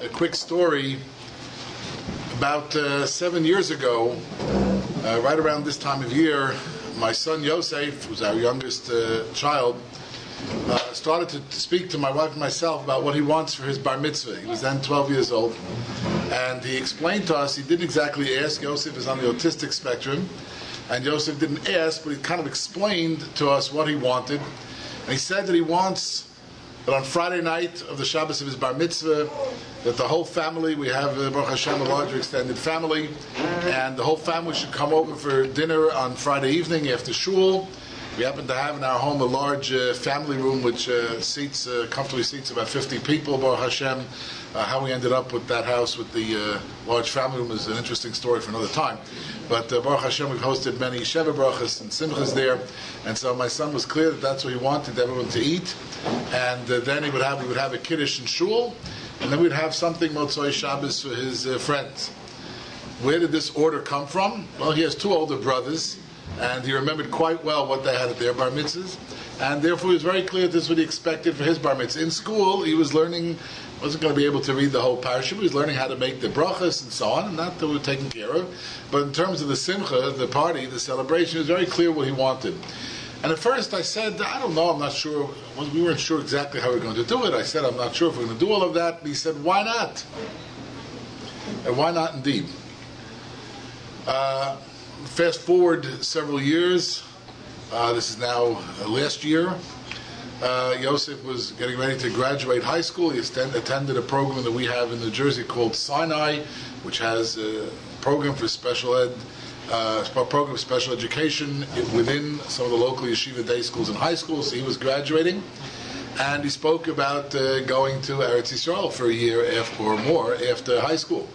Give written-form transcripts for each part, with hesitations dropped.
a quick story. About 7 years ago, right around this time of year, my son Yosef, who's our youngest child, started to speak to my wife and myself about what he wants for his bar mitzvah. He was then 12 years old, and he explained to us, he didn't exactly ask, Yosef is on the autistic spectrum, and Yosef didn't ask, but he kind of explained to us what he wanted. And he said that he wants that on Friday night of the Shabbos of his bar mitzvah, that the whole family, we have, Baruch Hashem, a larger extended family, and the whole family should come over for dinner on Friday evening after shul. We happen to have in our home a large family room which comfortably seats about 50 people, Baruch Hashem. How we ended up with that house with the large family room is an interesting story for another time. But Baruch Hashem, we've hosted many Sheva Brachas and Simchas there, and so my son was clear that that's what he wanted everyone to eat. And then we would have a Kiddush in shul, and then we'd have something Motzoi Shabbos for his friends. Where did this order come from? Well, he has two older brothers, and he remembered quite well what they had at their bar mitzvahs, and therefore he was very clear this is what he expected for his bar mitzvah. In school, he was learning, wasn't going to be able to read the whole parasha, he was learning how to make the brachas and so on, and that they were taken care of. But in terms of the simcha, the party, the celebration, it was very clear what he wanted. And at first I said, I don't know, I'm not sure, we weren't sure exactly how we were going to do it. I said, I'm not sure if we're going to do all of that. And he said, why not? And why not indeed? Fast forward several years, this is now last year, Yosef was getting ready to graduate high school. He attended a program that we have in New Jersey called Sinai, which has a program for special ed, program of special education within some of the local yeshiva day schools and high schools. So he was graduating, and he spoke about going to Eretz Yisroel for a year or more after high school.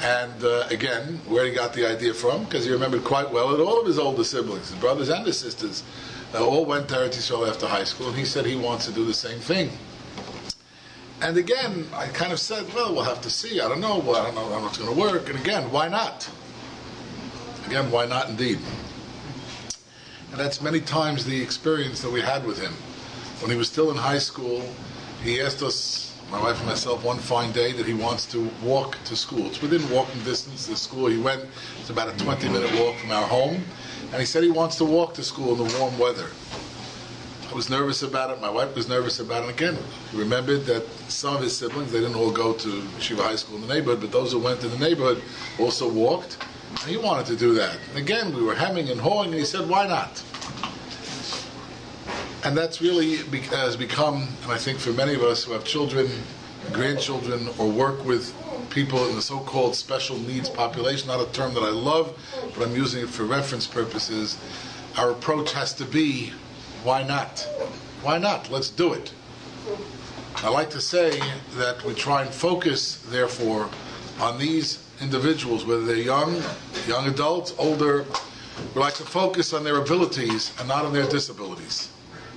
And again, where he got the idea from, because he remembered quite well that all of his older siblings, his brothers and his sisters, all went to Eretz Yisrael after high school, and he said he wants to do the same thing. And again, I kind of said, well, we'll have to see. I don't know how it's going to work. And again, why not? Again, why not indeed? And that's many times the experience that we had with him. When he was still in high school, he asked us, my wife and myself, one fine day that he wants to walk to school. It's within walking distance. The school he went, it's about a 20-minute walk from our home. And he said he wants to walk to school in the warm weather. I was nervous about it. My wife was nervous about it. Again, he remembered that some of his siblings, they didn't all go to Yeshiva High School in the neighborhood, but those who went to the neighborhood also walked. And he wanted to do that. And again, we were hemming and hawing, and he said, why not? And that's really has become, and I think for many of us who have children, grandchildren, or work with people in the so-called special needs population, not a term that I love, but I'm using it for reference purposes, our approach has to be, why not? Why not? Let's do it. I like to say that we try and focus, therefore, on these individuals, whether they're young adults, older. We like to focus on their abilities and not on their disabilities.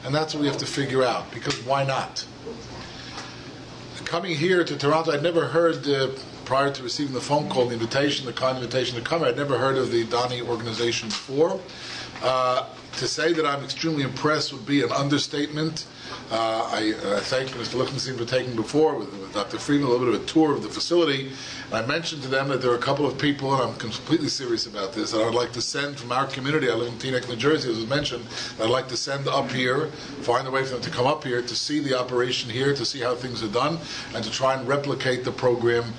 And that's what we have to figure out, because why not? Coming here to Toronto, I'd never heard, prior to receiving the phone call, the kind invitation to come here, I'd never heard of the DANI organization before. To say that I'm extremely impressed would be an understatement. I thank Mr. Lichtenstein for taking before, with Dr. Friedman, a little bit of a tour of the facility. And I mentioned to them that there are a couple of people, and I'm completely serious about this, that I would like to send from our community. I live in Teaneck, New Jersey, as was mentioned. I'd like to send up here, find a way for them to come up here to see the operation here, to see how things are done, and to try and replicate the program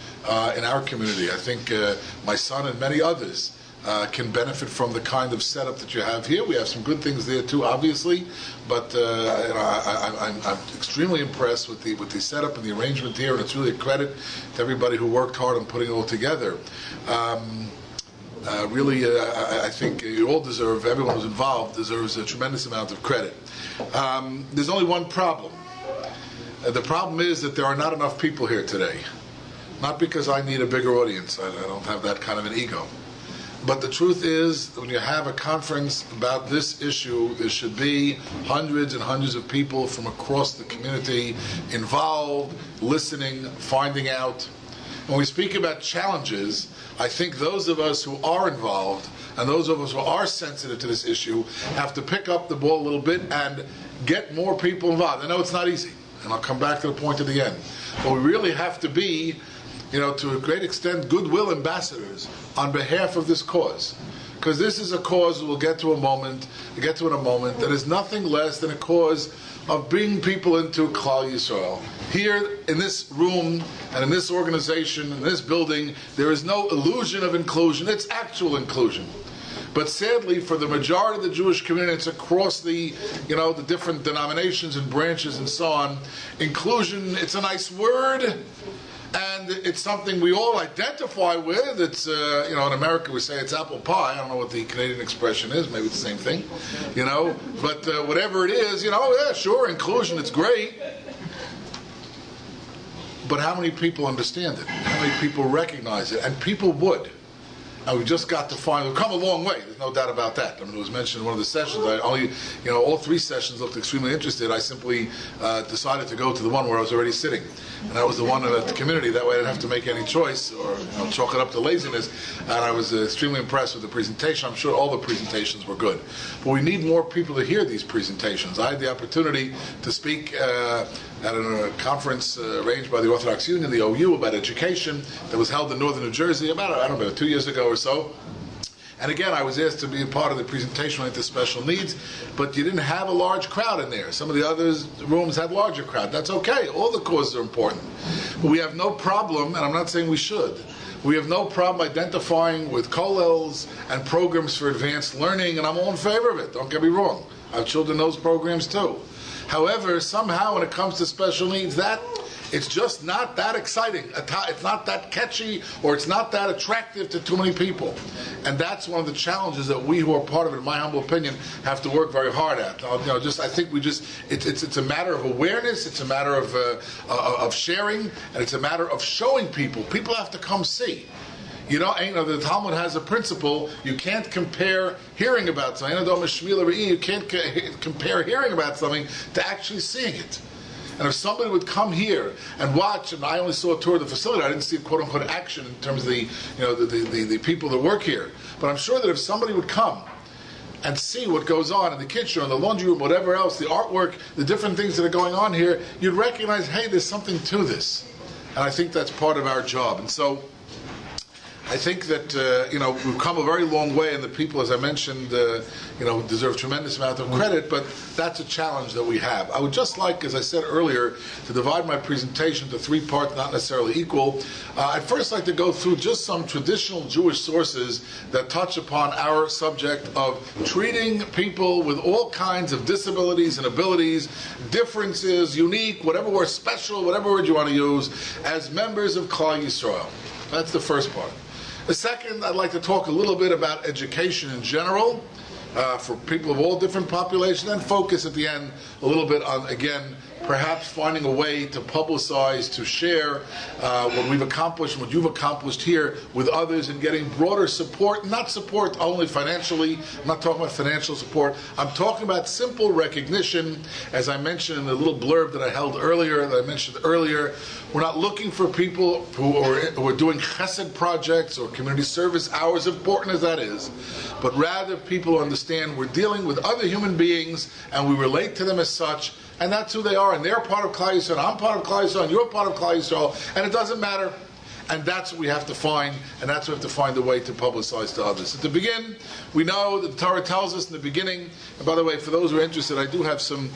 in our community. I think my son and many others can benefit from the kind of setup that you have here. We have some good things there too, obviously, but I'm extremely impressed with the setup and the arrangement here, and it's really a credit to everybody who worked hard on putting it all together. I think you all deserve, everyone who's involved deserves a tremendous amount of credit. There's only one problem. The problem is that there are not enough people here today. Not because I need a bigger audience. I don't have that kind of an ego. But the truth is, when you have a conference about this issue, there should be hundreds and hundreds of people from across the community involved, listening, finding out. When we speak about challenges, I think those of us who are involved and those of us who are sensitive to this issue have to pick up the ball a little bit and get more people involved. I know it's not easy. and I'll come back to the point at the end. But we really have to be, to a great extent, goodwill ambassadors on behalf of this cause. Because this is a cause we'll get to in a moment, that is nothing less than a cause of bringing people into Klal Yisroel. Here in this room and in this organization, in this building, there is no illusion of inclusion, it's actual inclusion. But sadly, for the majority of the Jewish community, it's across the different denominations and branches and so on. Inclusion, it's a nice word, and it's something we all identify with. It's, in America we say it's apple pie. I don't know what the Canadian expression is. Maybe it's the same thing, But whatever it is, yeah, sure, inclusion, it's great. But how many people understand it? How many people recognize it? And people would. And we've just got to we've come a long way. There's no doubt about that. I mean, it was mentioned in one of the sessions. All 3 sessions looked extremely interested. I simply decided to go to the one where I was already sitting. And that was the one at the community. That way I didn't have to make any choice or chalk it up to laziness. And I was extremely impressed with the presentation. I'm sure all the presentations were good. But we need more people to hear these presentations. I had the opportunity to speak at a conference arranged by the Orthodox Union, the OU, about education that was held in northern New Jersey about 2 years ago or so. And again, I was asked to be a part of the presentation related to special needs, but you didn't have a large crowd in there. Some of the other rooms had larger crowd. That's okay. All the causes are important. But we have no problem, and I'm not saying we should, we have no problem identifying with kollels and programs for advanced learning, and I'm all in favor of it. Don't get me wrong. I have children in those programs too. However, somehow when it comes to special needs, it's just not that exciting. It's not that catchy, or it's not that attractive to too many people. And that's one of the challenges that we who are part of it, in my humble opinion, have to work very hard at. I think it's a matter of awareness, it's a matter of sharing, and it's a matter of showing people. People have to come see. The Talmud has a principle: you can't compare hearing about something. You can't compare hearing about something to actually seeing it. And if somebody would come here and watch, and I only saw a tour of the facility, I didn't see quote unquote action in terms of the people that work here. But I'm sure that if somebody would come and see what goes on in the kitchen or in the laundry room, whatever else, the artwork, the different things that are going on here, you'd recognize, hey, there's something to this. And I think that's part of our job. And so I think that we've come a very long way, and the people, as I mentioned, deserve a tremendous amount of credit. But that's a challenge that we have. I would just like, as I said earlier, to divide my presentation into 3 parts, not necessarily equal. I'd first like to go through just some traditional Jewish sources that touch upon our subject of treating people with all kinds of disabilities and abilities, differences, unique, whatever word, special, whatever word you want to use, as members of Klal Yisroel. That's the first part. The second, I'd like to talk a little bit about education in general for people of all different populations, and focus at the end a little bit on, again, perhaps finding a way to publicize, to share what we've accomplished, what you've accomplished here with others, and getting broader support, not support only financially. I'm not talking about financial support. I'm talking about simple recognition. As I mentioned in the little blurb that I mentioned earlier, we're not looking for people who are doing chesed projects or community service hours, important as that is, but rather people who understand we're dealing with other human beings and we relate to them as such. And that's who they are, and they're part of Klal Yisrael, I'm part of Klal Yisrael, and you're part of Klal Yisrael, and it doesn't matter. And that's what we have to find, and that's what we have to find a way to publicize to others. At the beginning, we know that the Torah tells us in the beginning, and by the way, for those who are interested, I do have some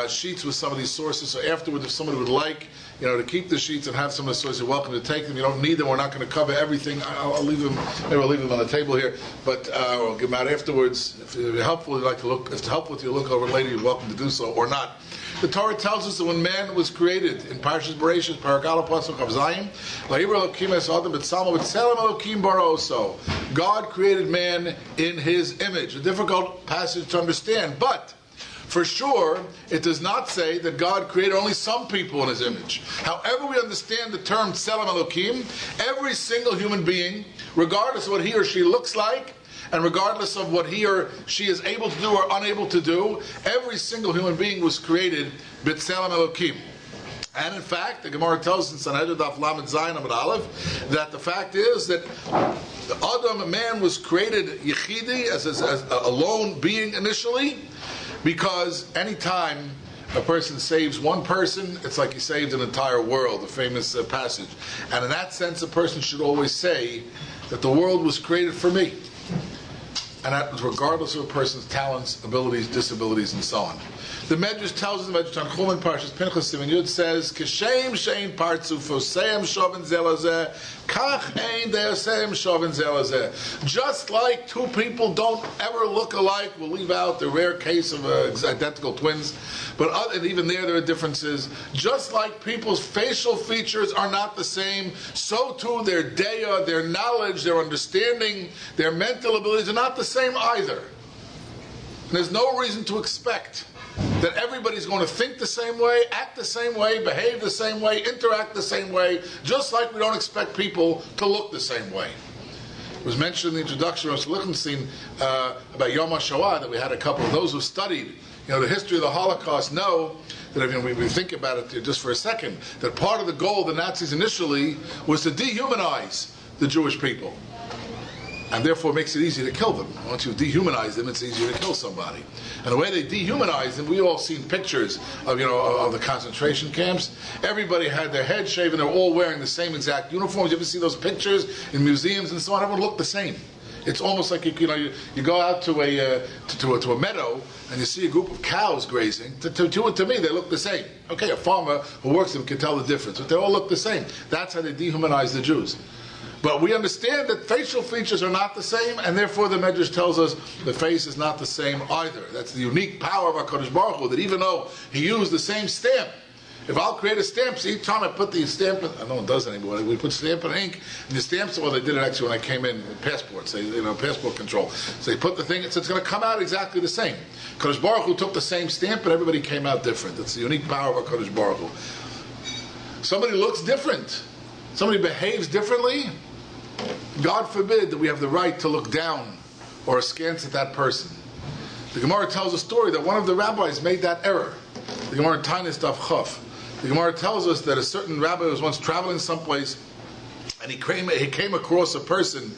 sheets with some of these sources, so afterwards, if somebody would like to keep the sheets and have some of the sources, you're welcome to take them. You don't need them. We're not going to cover everything. I'll leave them. Maybe I'll leave them on the table here, but I'll give them out afterwards. If it's helpful, if it's helpful to you, look over later. You're welcome to do so or not. The Torah tells us that when man was created in Parshas Bereshit, Parakal Pasuk of Zayin, God created man in His image. A difficult passage to understand, but for sure, it does not say that God created only some people in His image. However we understand the term Tselem Elokim, every single human being, regardless of what he or she looks like, and regardless of what he or she is able to do or unable to do, every single human being was created B'Tselem Elokim. And in fact, the Gemara tells us in Sanhedrin Daf Lamed Zayin Amud Aleph that the fact is that the Adam, man, was created Yechidi, as a lone being initially, because any time a person saves one person, it's like he saved an entire world, a famous passage. And in that sense, a person should always say that the world was created for me. And that was regardless of a person's talents, abilities, disabilities, and so on. The Medrash tells us, the Medrash Tanchum and Parshas Pinchas Siman Yud says, "Kishem shein partzufo seim shoven zelazeh, kach ein deoseim shoven zelazeh." Just like two people don't ever look alike, we'll leave out the rare case of identical twins, but and even there are differences. Just like people's facial features are not the same, so too their deya, their knowledge, their understanding, their mental abilities are not the same either. And there's no reason to expect that everybody's going to think the same way, act the same way, behave the same way, interact the same way, just like we don't expect people to look the same way. It was mentioned in the introduction of Lichtenstein about Yom HaShoah, that we had a couple of those who studied the history of the Holocaust know that if we think about it just for a second, that part of the goal of the Nazis initially was to dehumanize the Jewish people. And therefore it makes it easy to kill them. Once you dehumanize them, it's easier to kill somebody. And the way they dehumanized them, we all seen pictures of the concentration camps. Everybody had their head shaven, they're all wearing the same exact uniforms. You ever see those pictures in museums and so on? Everyone looked the same. It's almost like you go out to a meadow and you see a group of cows grazing. To me, they look the same. Okay, a farmer who works them can tell the difference, but they all look the same. That's how they dehumanize the Jews. But we understand that facial features are not the same, and therefore the Medrash tells us the face is not the same either. That's the unique power of HaKadosh Baruch Hu, that even though he used the same stamp, if I'll create a stamp, so each time I put the stamp in, no one does anymore, we put stamp in ink, and the stamps, well, they did it actually when I came in, passports, passport control. So they put the thing, so it's going to come out exactly the same. HaKadosh Baruch Hu took the same stamp, but everybody came out different. That's the unique power of HaKadosh Baruch Hu. Somebody looks different. Somebody behaves differently. God forbid that we have the right to look down or askance at that person. The Gemara tells a story that one of the rabbis made that error. The Gemara in Tainis Daf Chaf. The Gemara tells us that a certain rabbi was once traveling someplace, and he came across a person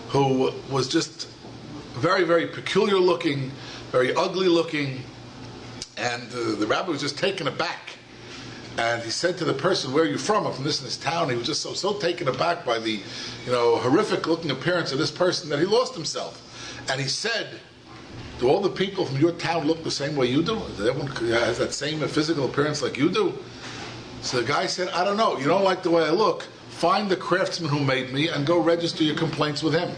who was just very, very peculiar looking, very ugly looking, and the rabbi was just taken aback. And he said to the person, "Where are you from?" "I'm from this town." He was just so taken aback by the horrific looking appearance of this person that he lost himself. And he said, "Do all the people from your town look the same way you do? Does everyone has that same physical appearance like you do?" So the guy said, "I don't know. You don't like the way I look? Find the craftsman who made me and go register your complaints with him."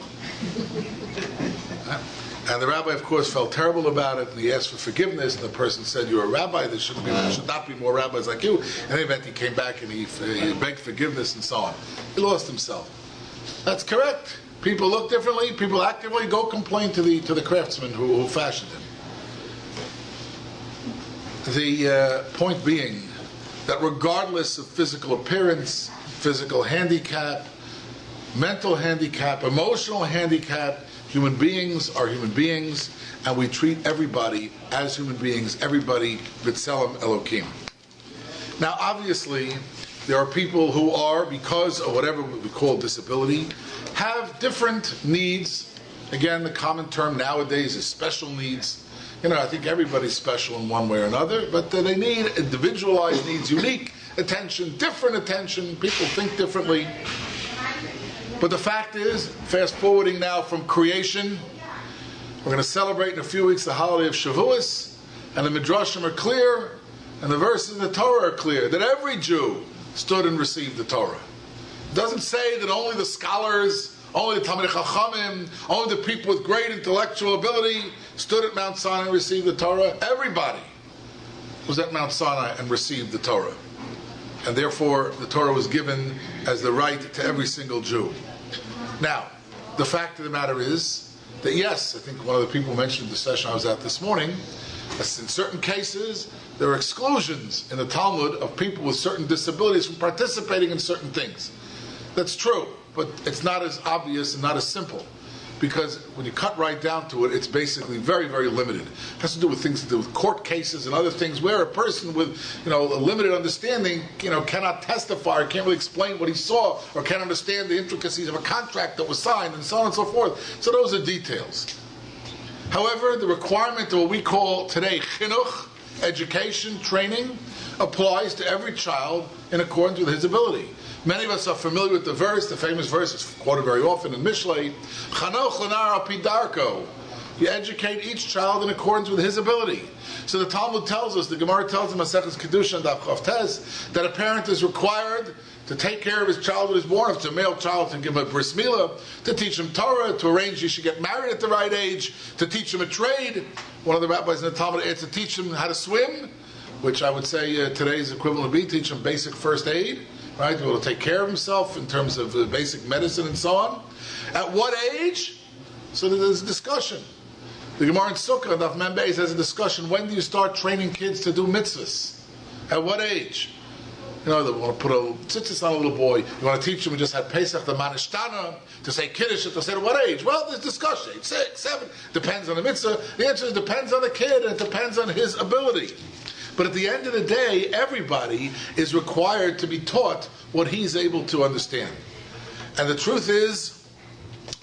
And the rabbi, of course, felt terrible about it, and he asked for forgiveness, and the person said, "You're a rabbi, there should not be more rabbis like you." In any event, he came back and he begged forgiveness and so on. He lost himself. That's correct. People look differently, people act differently. Go complain to the craftsman who fashioned him. The point being that regardless of physical appearance, physical handicap, mental handicap, emotional handicap, human beings are human beings, and we treat everybody as human beings, everybody b'tselem Elokim. Now, obviously, there are people who are, because of whatever we call disability, have different needs. Again, the common term nowadays is special needs. I think everybody's special in one way or another, but they need individualized needs, unique attention, different attention. People think differently. But the fact is, fast forwarding now from creation, we're going to celebrate in a few weeks the holiday of Shavuos, and the Midrashim are clear, and the verses in the Torah are clear, that every Jew stood and received the Torah. It doesn't say that only the scholars, only the Talmidei Chachamim, only the people with great intellectual ability stood at Mount Sinai and received the Torah. Everybody was at Mount Sinai and received the Torah. And therefore, the Torah was given as the right to every single Jew. Now, the fact of the matter is that yes, I think one of the people mentioned in the session I was at this morning, in certain cases, there are exclusions in the Talmud of people with certain disabilities from participating in certain things. That's true, but it's not as obvious and not as simple. Because when you cut right down to it, it's basically very, very limited. It has to do with things to do with court cases and other things where a person with, a limited understanding, cannot testify or can't really explain what he saw or can't understand the intricacies of a contract that was signed and so on and so forth. So those are details. However, the requirement of what we call today chinuch education, training applies to every child in accordance with his ability. Many of us are familiar with the verse, the famous verse, it's quoted very often in Mishlei, Chanoch lenar al pi darko. You educate each child in accordance with his ability. So the Talmud tells us, the Gemara tells us, Maseches Kedusha and Daf Chav Tes, that a parent is required to take care of his child when he's born. If it's a male child, to give him a bris milah, to teach him Torah, to arrange he should get married at the right age, to teach him a trade. One of the rabbis in the Talmud had to teach him how to swim, which I would say today's equivalent would be teach him basic first aid, right? To be able to take care of himself in terms of basic medicine and so on. At what age? So there's a discussion. The Gemara in Sukkah, Daf Mem Beis, has a discussion. When do you start training kids to do mitzvahs? At what age? You know, they want to put a tzitzis on a little boy. You want to teach him we just had Pesach, the Manishtana, to say Kiddush, to say at what age? Well, there's discussion. 8, 6, 7. Depends on the mitzvah. The answer is depends on the kid, and it depends on his ability. But at the end of the day, everybody is required to be taught what he's able to understand. And the truth is,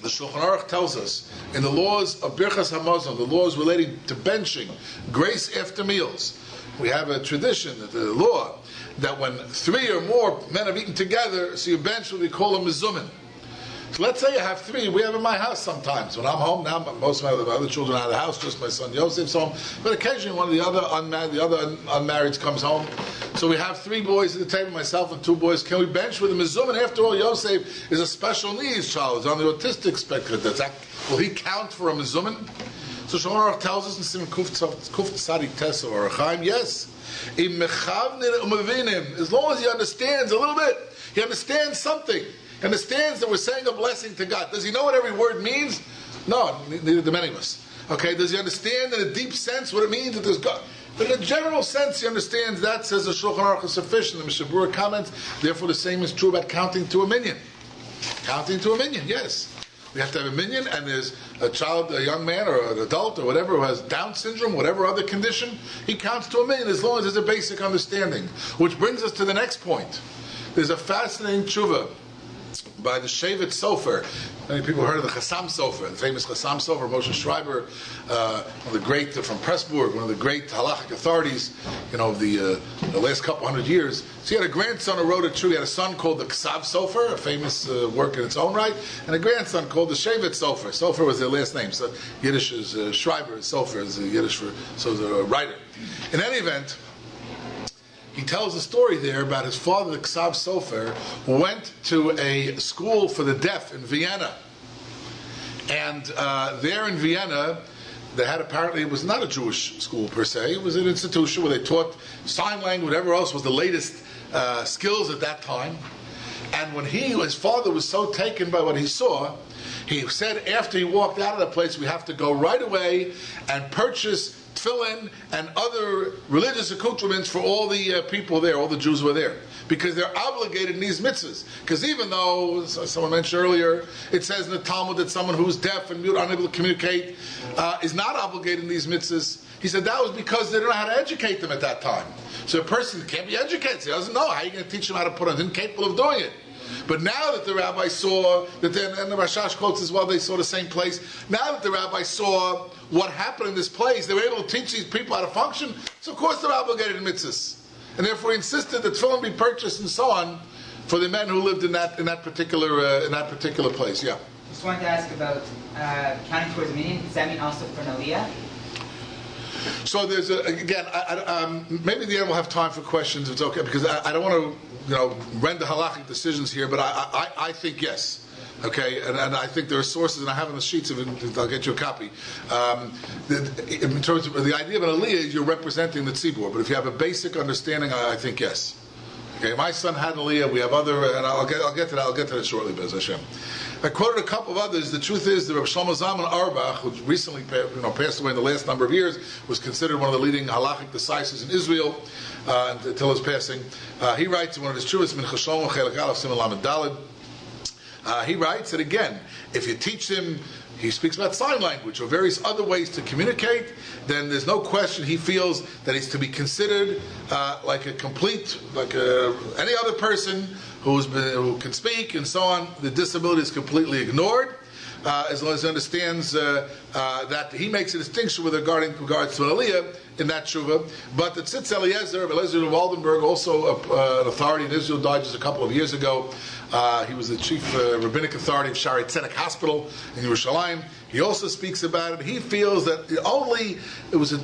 the Shulchan Aruch tells us in the laws of Birchas Hamazon, the laws relating to benching, grace after meals, we have a tradition, the law, that when 3 or more men have eaten together, so you bench what we call a mezumin. So let's say you have 3. We have in my house sometimes. When I'm home now, most of my other children are out of the house, just my son Yosef's home. But occasionally one of the other unmarrieds comes home. So we have 3 boys at the table, myself and 2 boys. Can we bench with a mezumin? After all, Yosef is a special needs child. He's on the autistic spectrum. Will he count for a mezumin? So Shulchan Aruch tells us in Simon Kuf Tzadik Tes or Chaim, yes. As long as he understands a little bit, he understands something. He understands that we're saying a blessing to God. Does he know what every word means? No, neither do many of us. Okay, does he understand in a deep sense what it means that there's God? But in a general sense, he understands that, says the Shulchan Aruch, is sufficient. The Mishabura comments, therefore the same is true about counting to a minyan. Counting to a minyan, yes. We have to have a minyan, and there's a child, a young man, or an adult, or whatever, who has Down syndrome, whatever other condition, he counts to a minyan as long as there's a basic understanding. Which brings us to the next point. There's a fascinating tshuva by the Shevet Sofer. Many people heard of the Chassam Sofer, the famous Chassam Sofer, Moshe Schreiber, one of the great, from Pressburg, one of the great halachic authorities, of the last couple hundred years. So he had a grandson who wrote a tshuva. He had a son called the Ksav Sofer, a famous work in its own right, and a grandson called the Shevet Sofer. Sofer was their last name. So Yiddish is Schreiber, Sofer is Yiddish for, so the a writer. In any event, he tells a story there about his father, the Ksav Sofer, who went to a school for the deaf in Vienna. And there in Vienna, they had apparently, it was not a Jewish school per se, it was an institution where they taught sign language, whatever else was the latest skills at that time. And when his father was so taken by what he saw, he said after he walked out of that place, we have to go right away and purchase tefillin and other religious accoutrements for all the people there, all the Jews who were there, because they're obligated in these mitzvahs. Because even though, someone mentioned earlier, it says in the Talmud that someone who's deaf and mute, unable to communicate, is not obligated in these mitzvahs, he said that was because they didn't know how to educate them at that time. So a person can't be educated, he doesn't know, how are you going to teach them how to put on, incapable of doing it. But now that the rabbi saw, and the Rashash quotes as well, they saw the same place. Now that the rabbi saw what happened in this place, they were able to teach these people how to function, so of course they're obligated in mitzvahs. And therefore he insisted that tefillin be purchased and so on for the men who lived in that particular place. Yeah. Just wanted to ask about counting towards a minyan. Does that mean also for an aliyah? So there's again, maybe at the end we'll have time for questions. It's okay because I don't want to render halachic decisions here, but I think yes. Okay, and I think there are sources, and I have on the sheets of it. I'll get you a copy. In terms of the idea of an aliyah, is you're representing the tzibur. But if you have a basic understanding, I think yes. Okay, my son had an aliyah. We have other, and I'll get to that. I'll get to that shortly, Bez Hashem. I quoted a couple of others. The truth is, the Rabbi Shlomo Zalman Auerbach, who recently passed away in the last number of years, was considered one of the leading halachic decisives in Israel until his passing. He writes in one of his truths, Min Chashlomo Chelek Aleph Siman Lamed Daled. He writes that again, if you teach him, he speaks about sign language or various other ways to communicate, then there's no question he feels that he's to be considered like any other person who can speak and so on. The disability is completely ignored. as long as he understands that he makes a distinction with regards to an aliyah in that tshuva. But the Tzitz Eliezer of Waldenberg, also an authority in Israel, died just a couple of years ago. He was the chief rabbinic authority of Shaarei Tzedek Hospital in Yerushalayim. He also speaks about it. He feels that it was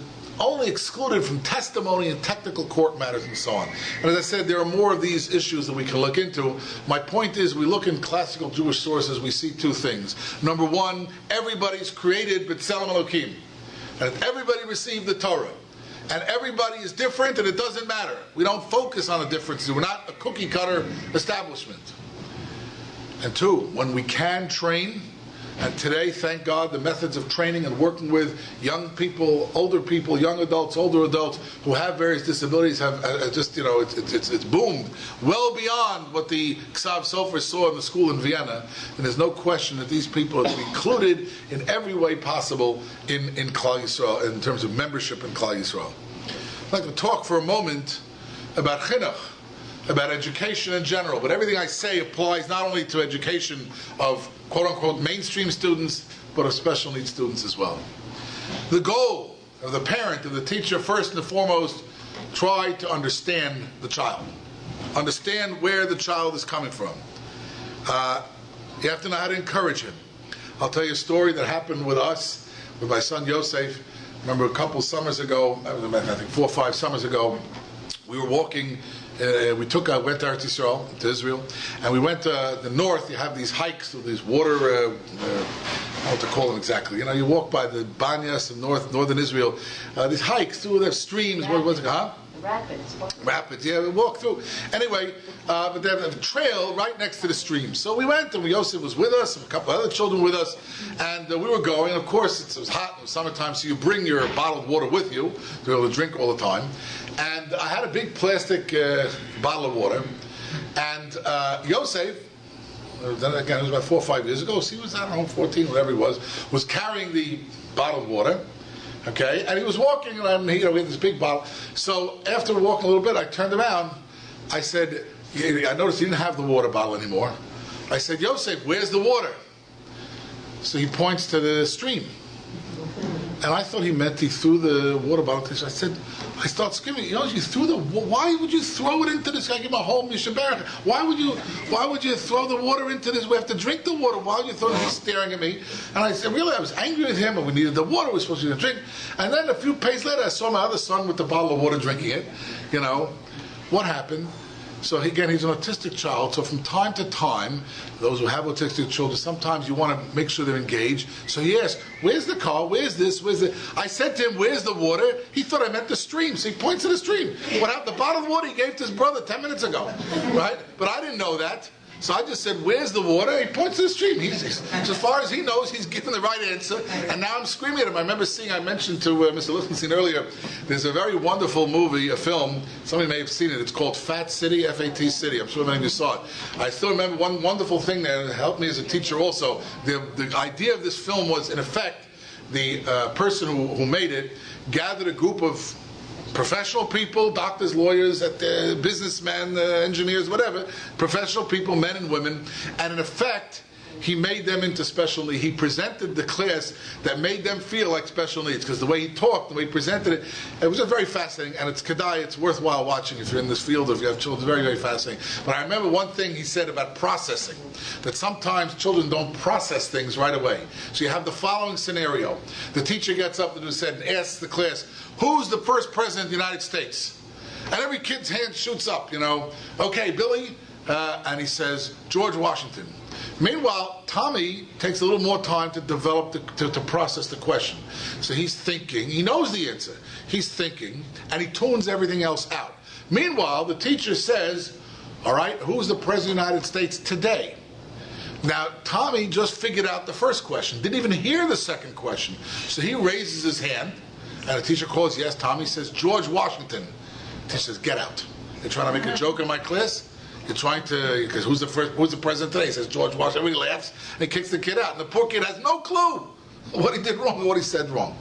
only excluded from testimony and technical court matters and so on. And as I said, there are more of these issues that we can look into. My point is, we look in classical Jewish sources, we see two things. Number one, everybody's created b'tselem Elokim, and everybody received the Torah. And everybody is different, and it doesn't matter. We don't focus on the differences. We're not a cookie-cutter establishment. And two, when we can train, and today, thank God, the methods of training and working with young people, older people, young adults, older adults who have various disabilities have just, it's boomed well beyond what the Ksav Sofer saw in the school in Vienna. And there's no question that these people are to be included in every way possible in Klal Yisroel, in terms of membership in Klal Yisroel. I'd like to talk for a moment about chinuch, about education in general, but everything I say applies not only to education of quote-unquote mainstream students, but of special needs students as well. The goal of the parent and the teacher, first and foremost, try to understand the child. Understand where the child is coming from. You have to know how to encourage him. I'll tell you a story that happened with us, with my son Yosef. Remember a couple summers ago, I think 4 or 5 summers ago, we were walking. We went to Eretz Yisrael, to Israel, and we went to the north. You have these hikes through these water, I don't know what to call them exactly. You walk by the Banyas in northern Israel, these hikes through the streams. What's it called? Rapids, yeah, we walked through. Anyway, but they have a trail right next to the stream. So we went, and Yosef was with us, and a couple other children with us, and we were going. Of course, it was hot, it was summertime, so you bring your bottled water with you to be able to drink all the time. And I had a big plastic bottle of water, and Yosef, then again, it was about 4 or 5 years ago, so he was, I don't know, 14, whatever he was carrying the bottled water. Okay, and he was walking, and we had this big bottle. So after walking a little bit, I turned around. I said, I noticed he didn't have the water bottle anymore. I said, Yosef, where's the water? So he points to the stream. And I thought he meant he threw the water bottle. I start screaming, you threw why would you throw it into this? I give him a whole Mishabarak. Why would you throw the water into this? We have to drink the water. Why would you throw it? He's staring at me. And I said, really, I was angry with him, and we needed the water. We were supposed to drink. And then a few pages later, I saw my other son with the bottle of water drinking it. What happened? So again, he's an autistic child, so from time to time, those who have autistic children, sometimes you want to make sure they're engaged. So he asked, where's the car? Where's this? Where's it? I said to him, where's the water? He thought I meant the stream, so he points to the stream. What happened? The bottle of water he gave to his brother 10 minutes ago, right? But I didn't know that. So I just said, where's the water? He points to the stream. So as far as he knows, he's given the right answer. And now I'm screaming at him. I remember I mentioned to Mr. Lichtenstein earlier, there's a very wonderful movie, a film, somebody may have seen it. It's called Fat City, F-A-T City. I'm sure many of you saw it. I still remember one wonderful thing that helped me as a teacher also. The idea of this film was, in effect, the person who made it gathered a group of professional people, doctors, lawyers, businessmen, engineers, whatever, professional people, men and women, and in effect, he made them into special needs. He presented the class that made them feel like special needs, because the way he talked, the way he presented it, it was just very fascinating, and it's kedai, it's worthwhile watching if you're in this field, or if you have children. It's very, very fascinating. But I remember one thing he said about processing, that sometimes children don't process things right away. So you have the following scenario. The teacher gets up and asks the class, who's the first president of the United States? And every kid's hand shoots up, Okay, Billy, and he says, George Washington. Meanwhile, Tommy takes a little more time to develop, to process the question. So he's thinking, he knows the answer. He's thinking, and he tunes everything else out. Meanwhile, the teacher says, all right, who's the President of the United States today? Now, Tommy just figured out the first question, didn't even hear the second question. So he raises his hand, and the teacher calls, yes, Tommy says, George Washington. The teacher says, get out. You're trying to make a joke in my class? You're trying to, because who's the president today? He says George Washington. Everybody laughs and he kicks the kid out. And the poor kid has no clue what he did wrong and what he said wrong.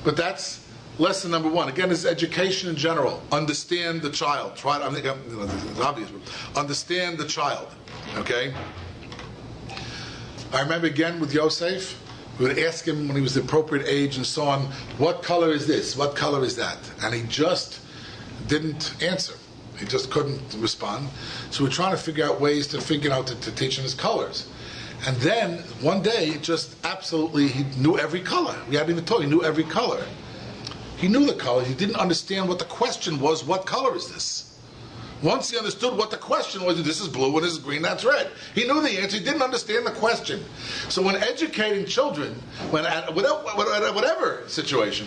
But that's lesson number one. Again, it's education in general. Understand the child. It's obvious. Understand the child. Okay? I remember again with Yosef, we would ask him when he was the appropriate age and so on, what color is this? What color is that? And he just didn't answer. He just couldn't respond. So we're trying to figure out ways to figure out to teach him his colors. And then one day, just absolutely, he knew every color. We hadn't even told, he knew every color. He knew the color. He didn't understand what the question was, what color is this? Once he understood what the question was, this is blue and this is green, that's red. He knew the answer, he didn't understand the question. So when educating children, when at whatever situation,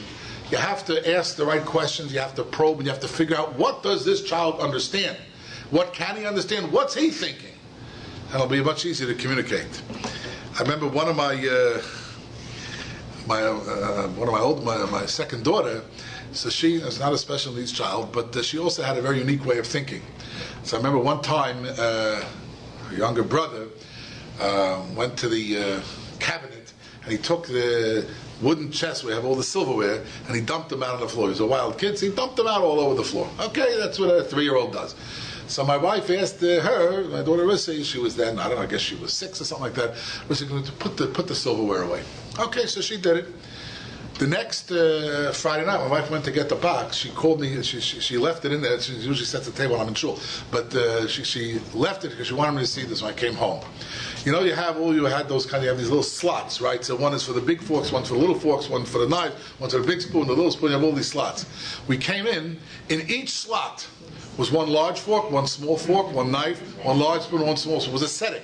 you have to ask the right questions, you have to probe, and you have to figure out what does this child understand? What can he understand? What's he thinking? And it'll be much easier to communicate. I remember one of my second daughter. So she is not a special needs child, but she also had a very unique way of thinking. So I remember one time, her younger brother went to the cabinet and he took the wooden chest where you have all the silverware and he dumped them out on the floor. He was a wild kid, so he dumped them out all over the floor. Okay, that's what a 3-year-old does. So my wife asked her, my daughter Rissy, she was then, I don't know, I guess she was 6 or something like that, Rissy, going to put the silverware away. Okay, so she did it. The next Friday night, my wife went to get the box. She called me. She left it in there. She usually sets the table when I'm in shul, but she left it because she wanted me to see this when I came home. You know, you had those you have these little slots, right? So one is for the big forks, one for the little forks, one for the knife, one for the big spoon, the little spoon. You have all these slots. We came in each slot was one large fork, one small fork, one knife, one large spoon, one small spoon. It was a setting.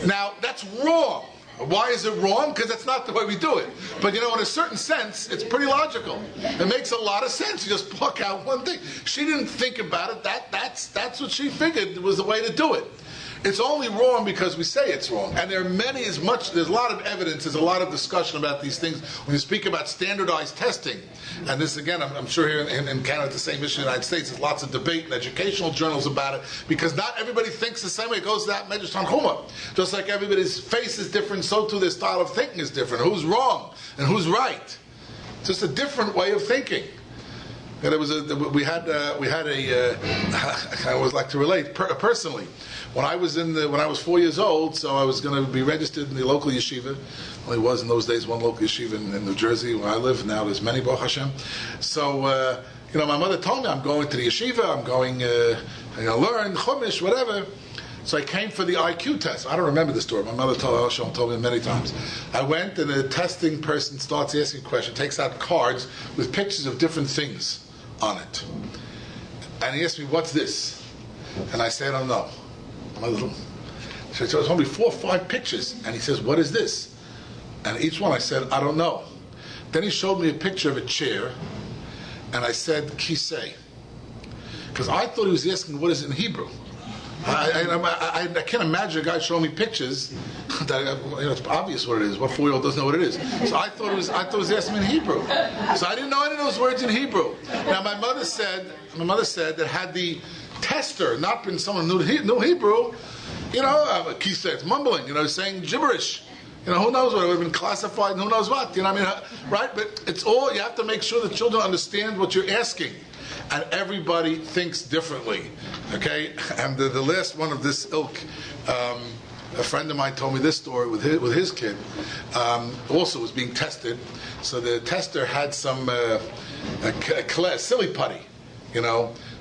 Now that's wrong. Why is it wrong? Because that's not the way we do it. But in a certain sense, it's pretty logical. It makes a lot of sense. You just pluck out one thing. She didn't think about it. That's what she figured was the way to do it. It's only wrong because we say it's wrong. And there's a lot of evidence, there's a lot of discussion about these things when you speak about standardized testing. And this, again, I'm sure here in Canada, the same issue in the United States, there's lots of debate in educational journals about it, because not everybody thinks the same way. It goes to that Medrash Tanchuma. Just like everybody's face is different, so too their style of thinking is different. Who's wrong and who's right? Just a different way of thinking. And we had a I always like to relate personally. When I was 4 years old, so I was going to be registered in the local yeshiva. Well, it was in those days one local yeshiva in New Jersey where I live. Now there's many, Baruch Hashem. So my mother told me I'm going to the yeshiva. I'm going to learn Chumash, whatever. So I came for the IQ test. I don't remember the story. My mother told me many times. I went, and the testing person starts asking a question, takes out cards with pictures of different things on it. And he asked me, "What's this?" And I said, "I don't know." So it's only 4 or 5 pictures. And he says, "What is this?" And each one I said, "I don't know." Then he showed me a picture of a chair, and I said, "Kisei." Because I thought he was asking, what is it in Hebrew? I can't imagine a guy showing me pictures that it's obvious what it is. What 4-year-old doesn't know what it is? So I thought it was asking me in Hebrew. So I didn't know any of those words in Hebrew. Now my mother said that had the tester not been someone who knew Hebrew, Kisei, it's mumbling, saying gibberish. Who knows what it would have been classified, and who knows what, right? But it's all, you have to make sure the children understand what you're asking. And everybody thinks differently, okay? And the last one of this ilk, a friend of mine told me this story with his kid, also was being tested. So the tester had some silly putty,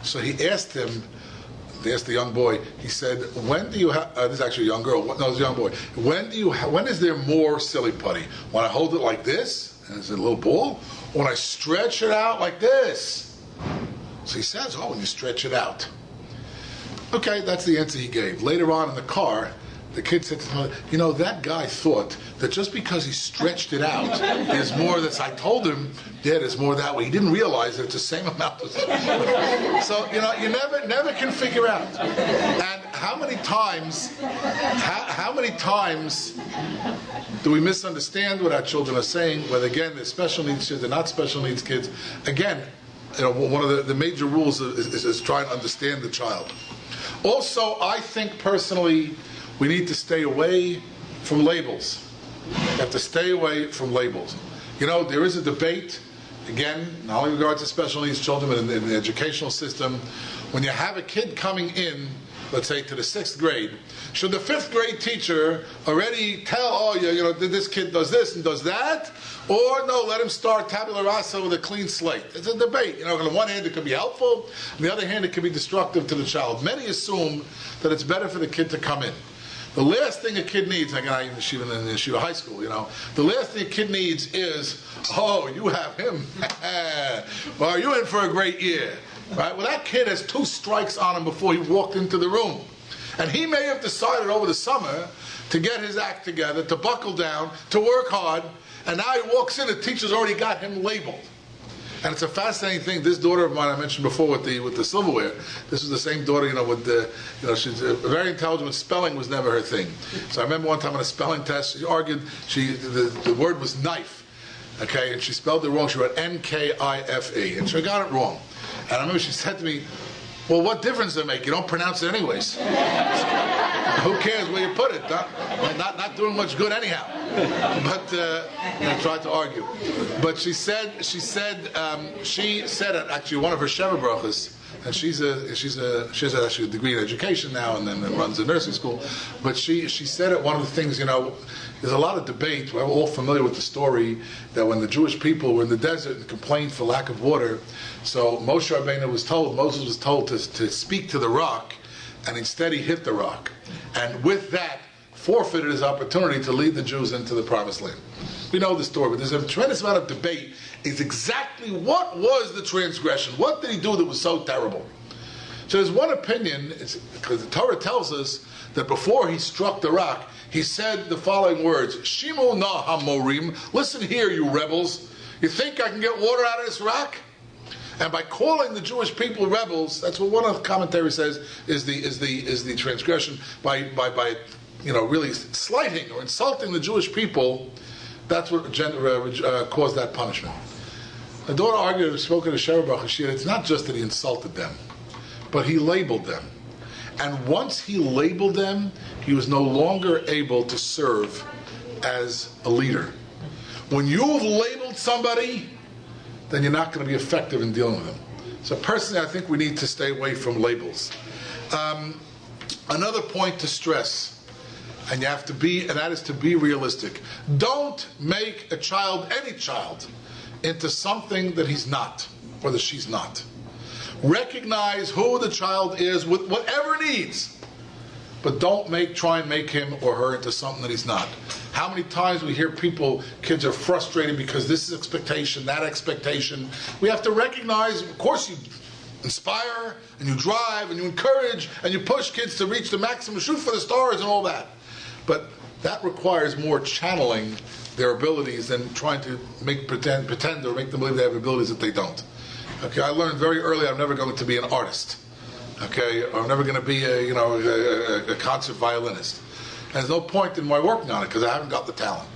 So he asked him, they asked the young boy, he said, "When do you have," this is actually a young girl, no, it was a young boy, when is there more silly putty? When I hold it like this, and it's a little ball, or when I stretch it out like this? So he says, when you stretch it out. Okay, that's the answer he gave. Later on in the car, the kid said to his mother, that guy thought that just because he stretched it out, there's more this. I told him, there's more that way. He didn't realize that it's the same amount. So, you never can figure out. And how many times do we misunderstand what our children are saying, whether, again, they're special needs kids, they're not special needs kids? Again, one of the major rules is trying to understand the child. Also, I think personally, we need to stay away from labels. We have to stay away from labels. There is a debate, again, not only in regards to special needs children, but in the educational system. When you have a kid coming in let's say to the 6th grade, should the 5th grade teacher already tell, this kid does this and does that? Or no, let him start tabula rasa with a clean slate? It's a debate. On the one hand it could be helpful, on the other hand it could be destructive to the child. Many assume that it's better for the kid to come in. The last thing a kid needs, like in Yeshiva high school, the last thing a kid needs is, oh, you have him. Well, are you in for a great year? Right? Well, that kid has 2 strikes on him before he walked into the room. And he may have decided over the summer to get his act together, to buckle down, to work hard, and now he walks in, the teacher's already got him labeled. And it's a fascinating thing. This daughter of mine I mentioned before with the silverware, this was the same daughter, she's very intelligent, but spelling was never her thing. So I remember one time on a spelling test, she argued, the word was knife, okay, and she spelled it wrong. She wrote N-K-I-F-E, and she got it wrong. And I remember she said to me, well, what difference does it make? You don't pronounce it anyways. Who cares where you put it? Not doing much good anyhow. But I tried to argue. But she said it actually one of her Sheva brachas, and she has actually a degree in education now, and then runs a nursing school. But she said it one of the things, there's a lot of debate. We're all familiar with the story that when the Jewish people were in the desert and complained for lack of water, so Moses was told to speak to the rock, and instead he hit the rock. And with that, forfeited his opportunity to lead the Jews into the promised land. We know the story, but there's a tremendous amount of debate. Is exactly what was the transgression? What did he do that was so terrible? So there's one opinion, because the Torah tells us that before he struck the rock, he said the following words, Shimu na hamorim, listen here, you rebels. You think I can get water out of this rock? And by calling the Jewish people rebels, that's what one of the commentaries says is the transgression by really slighting or insulting the Jewish people. That's what caused that punishment. The daughter argued, spoken to Sheva Shir, it's not just that he insulted them, but he labeled them. And once he labeled them, he was no longer able to serve as a leader. When you've labeled somebody, then you're not going to be effective in dealing with them. So personally, I think we need to stay away from labels. Another point to stress, and that is to be realistic. Don't make a child, any child, into something that he's not, or that she's not. Recognize who the child is with whatever needs, but don't try and make him or her into something that he's not. How many times we hear kids are frustrated because this is expectation, that expectation. We have to recognize, of course you inspire, and you drive, and you encourage, and you push kids to reach the maximum, shoot for the stars and all that. But that requires more channeling their abilities than trying to pretend or make them believe they have abilities that they don't. Okay, I learned very early I'm never going to be an artist. Okay, or I'm never going to be a concert violinist. And there's no point in my working on it because I haven't got the talent.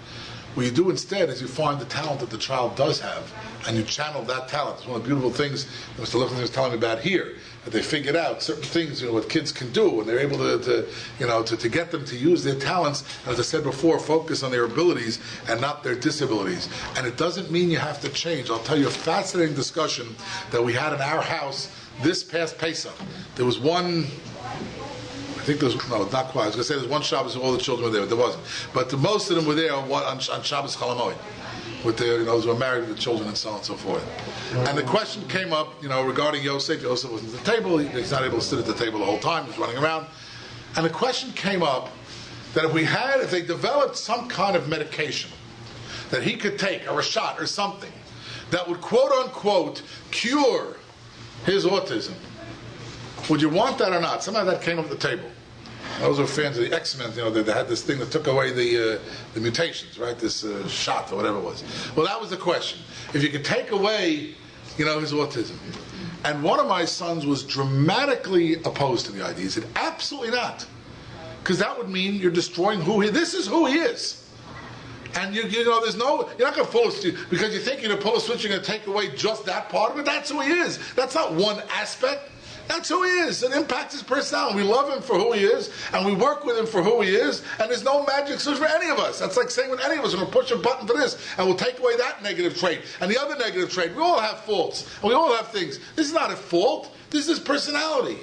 What you do instead is you find the talent that the child does have, and you channel that talent. It's one of the beautiful things that Mr. Lifton was telling me about here, that they figured out certain things, what kids can do, and they're able to get them to use their talents, and as I said before, focus on their abilities and not their disabilities. And it doesn't mean you have to change. I'll tell you a fascinating discussion that we had in our house this past Pesach. There was one, not quite. I was going to say there's one Shabbos where all the children were there, but there wasn't. But most of them were there on Shabbos Chalamoid, with their, those who were married with children and so on and so forth. And the question came up, regarding Yosef. Yosef wasn't at the table. He's not able to sit at the table the whole time. He's running around. And the question came up that if they developed some kind of medication that he could take, or a shot or something, that would quote unquote cure his autism, would you want that or not? Somehow that came up the table. Those were fans of the X-Men, they had this thing that took away the mutations, right? This shot or whatever it was. Well, that was the question. If you could take away, his autism. And one of my sons was dramatically opposed to the idea. He said, absolutely not. Because that would mean you're destroying this is who he is. And you're not going to pull a switch, because you think you're going to pull a switch, you're going to take away just that part of it. That's who he is. That's not one aspect. That's who he is. It impacts his personality. We love him for who he is, and we work with him for who he is, and there's no magic switch for any of us. That's like saying with any of us, we're going to push a button for this, and we'll take away that negative trait, and the other negative trait. We all have faults, and we all have things. This is not a fault. This is personality.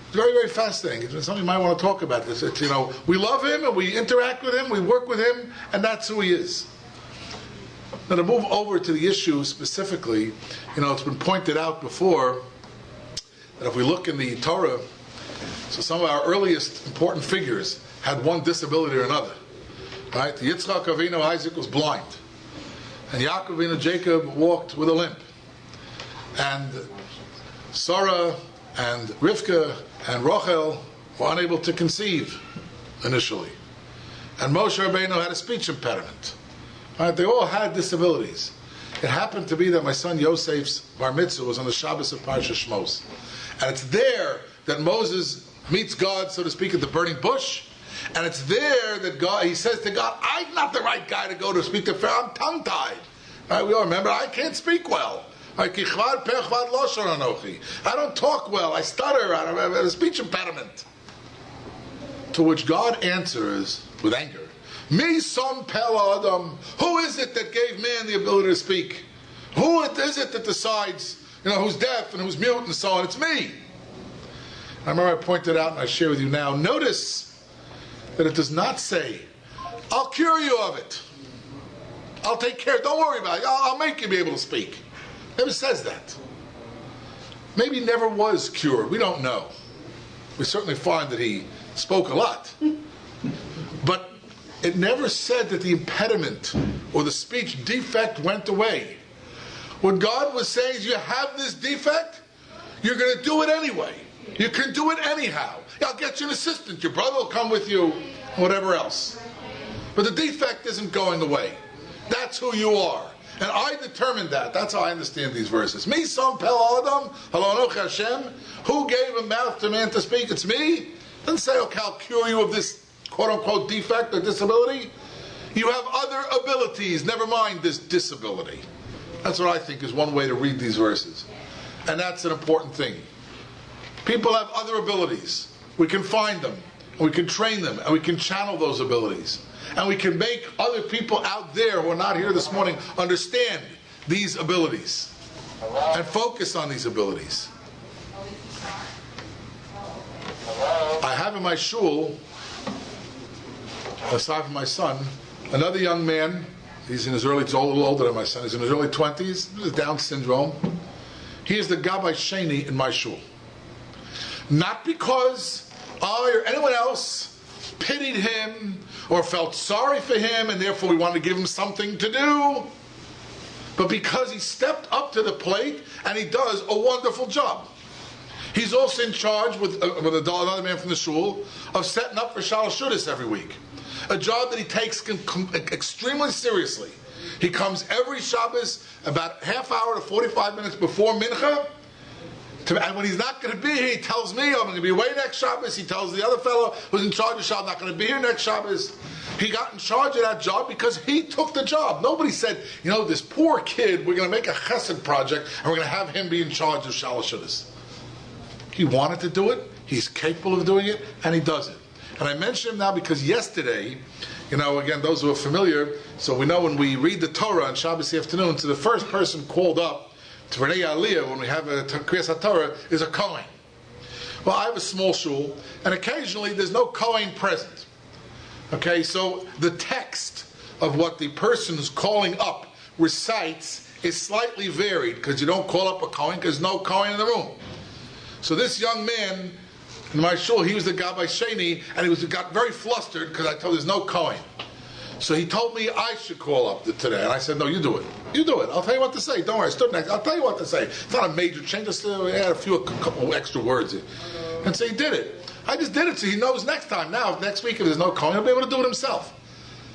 It's very, very fascinating. It's something you might want to talk about this. It's, we love him and we interact with him, we work with him, and that's who he is. Now to move over to the issue specifically, it's been pointed out before that if we look in the Torah, so some of our earliest important figures had one disability or another. Right? The Yitzchak Avinu, Isaac, was blind. And Yaakov Avinu, Jacob, walked with a limp. And Sarah and Rivka and Rachel were unable to conceive initially. And Moshe Rabbeinu had a speech impediment. Right? They all had disabilities. It happened to be that my son Yosef's bar mitzvah was on the Shabbos of Parsha Shmos. And it's there that Moses meets God, so to speak, at the burning bush. And it's there that he says to God, I'm not the right guy to go to speak to Pharaoh. I'm tongue-tied. Right? We all remember, I can't speak well. I don't talk well. I stutter. I have a speech impediment. To which God answers with anger. Me son pel adam. Who is it that gave man the ability to speak? Who is it that decides, who's deaf and who's mute and so on? It's me. I remember I pointed out and I share with you now. Notice that it does not say, I'll cure you of it. I'll take care. Don't worry about it. I'll make you be able to speak. Never says that. Maybe he never was cured. We don't know. We certainly find that he spoke a lot. But it never said that the impediment or the speech defect went away. What God was saying is, you have this defect, you're going to do it anyway. You can do it anyhow. I'll get you an assistant. Your brother will come with you, whatever else. But the defect isn't going away. That's who you are. And I determined that. That's how I understand these verses. Me son pel adam, halonoch Hashem. Who gave a mouth to man to speak? It's me. Doesn't say, okay, I'll cure you of this quote-unquote defect or disability. You have other abilities. Never mind this disability. That's what I think is one way to read these verses. And that's an important thing. People have other abilities. We can find them. And we can train them. And we can channel those abilities. And we can make other people out there who are not here this morning understand these abilities. And focus on these abilities. I have in my shul, aside from my son, another young man. He's in his early, he's a little older than my son. He's in his early 20s. He has Down syndrome. He is the Gabbai Sheni in my shul. Not because I or anyone else pitied him or felt sorry for him and therefore we wanted to give him something to do, but because he stepped up to the plate and he does a wonderful job. He's also in charge with another man from the shul of setting up for Shalosh Shudas every week. A job that he takes extremely seriously. He comes every Shabbos about half hour to 45 minutes before Mincha. And when he's not going to be here, he tells me, I'm going to be away next Shabbos. He tells the other fellow who's in charge of Shabbos, not going to be here next Shabbos. He got in charge of that job because he took the job. Nobody said, this poor kid, we're going to make a chesed project and we're going to have him be in charge of Shalosh Shudas. He wanted to do it, he's capable of doing it, and he does it. And I mention him now because yesterday, again, those who are familiar, so we know when we read the Torah on Shabbos afternoon, so the first person called up to Renei Aliyah when we have a Kriyas HaTorah is a Kohen. Well, I have a small shul, and occasionally there's no Kohen present. Okay, so the text of what the person who's calling up recites is slightly varied, because you don't call up a Kohen because there's no Kohen in the room. So this young man in my shul, he was the Gabbai Sheni, and he got very flustered because I told him there's no Kohen. So he told me I should call up today, and I said, no, you do it. You do it. I'll tell you what to say. Don't worry, I stood next. I'll tell you what to say. It's not a major change. Just add a couple extra words. And so he did it. I just did it so he knows next time. Now, next week, if there's no Kohen, he'll be able to do it himself.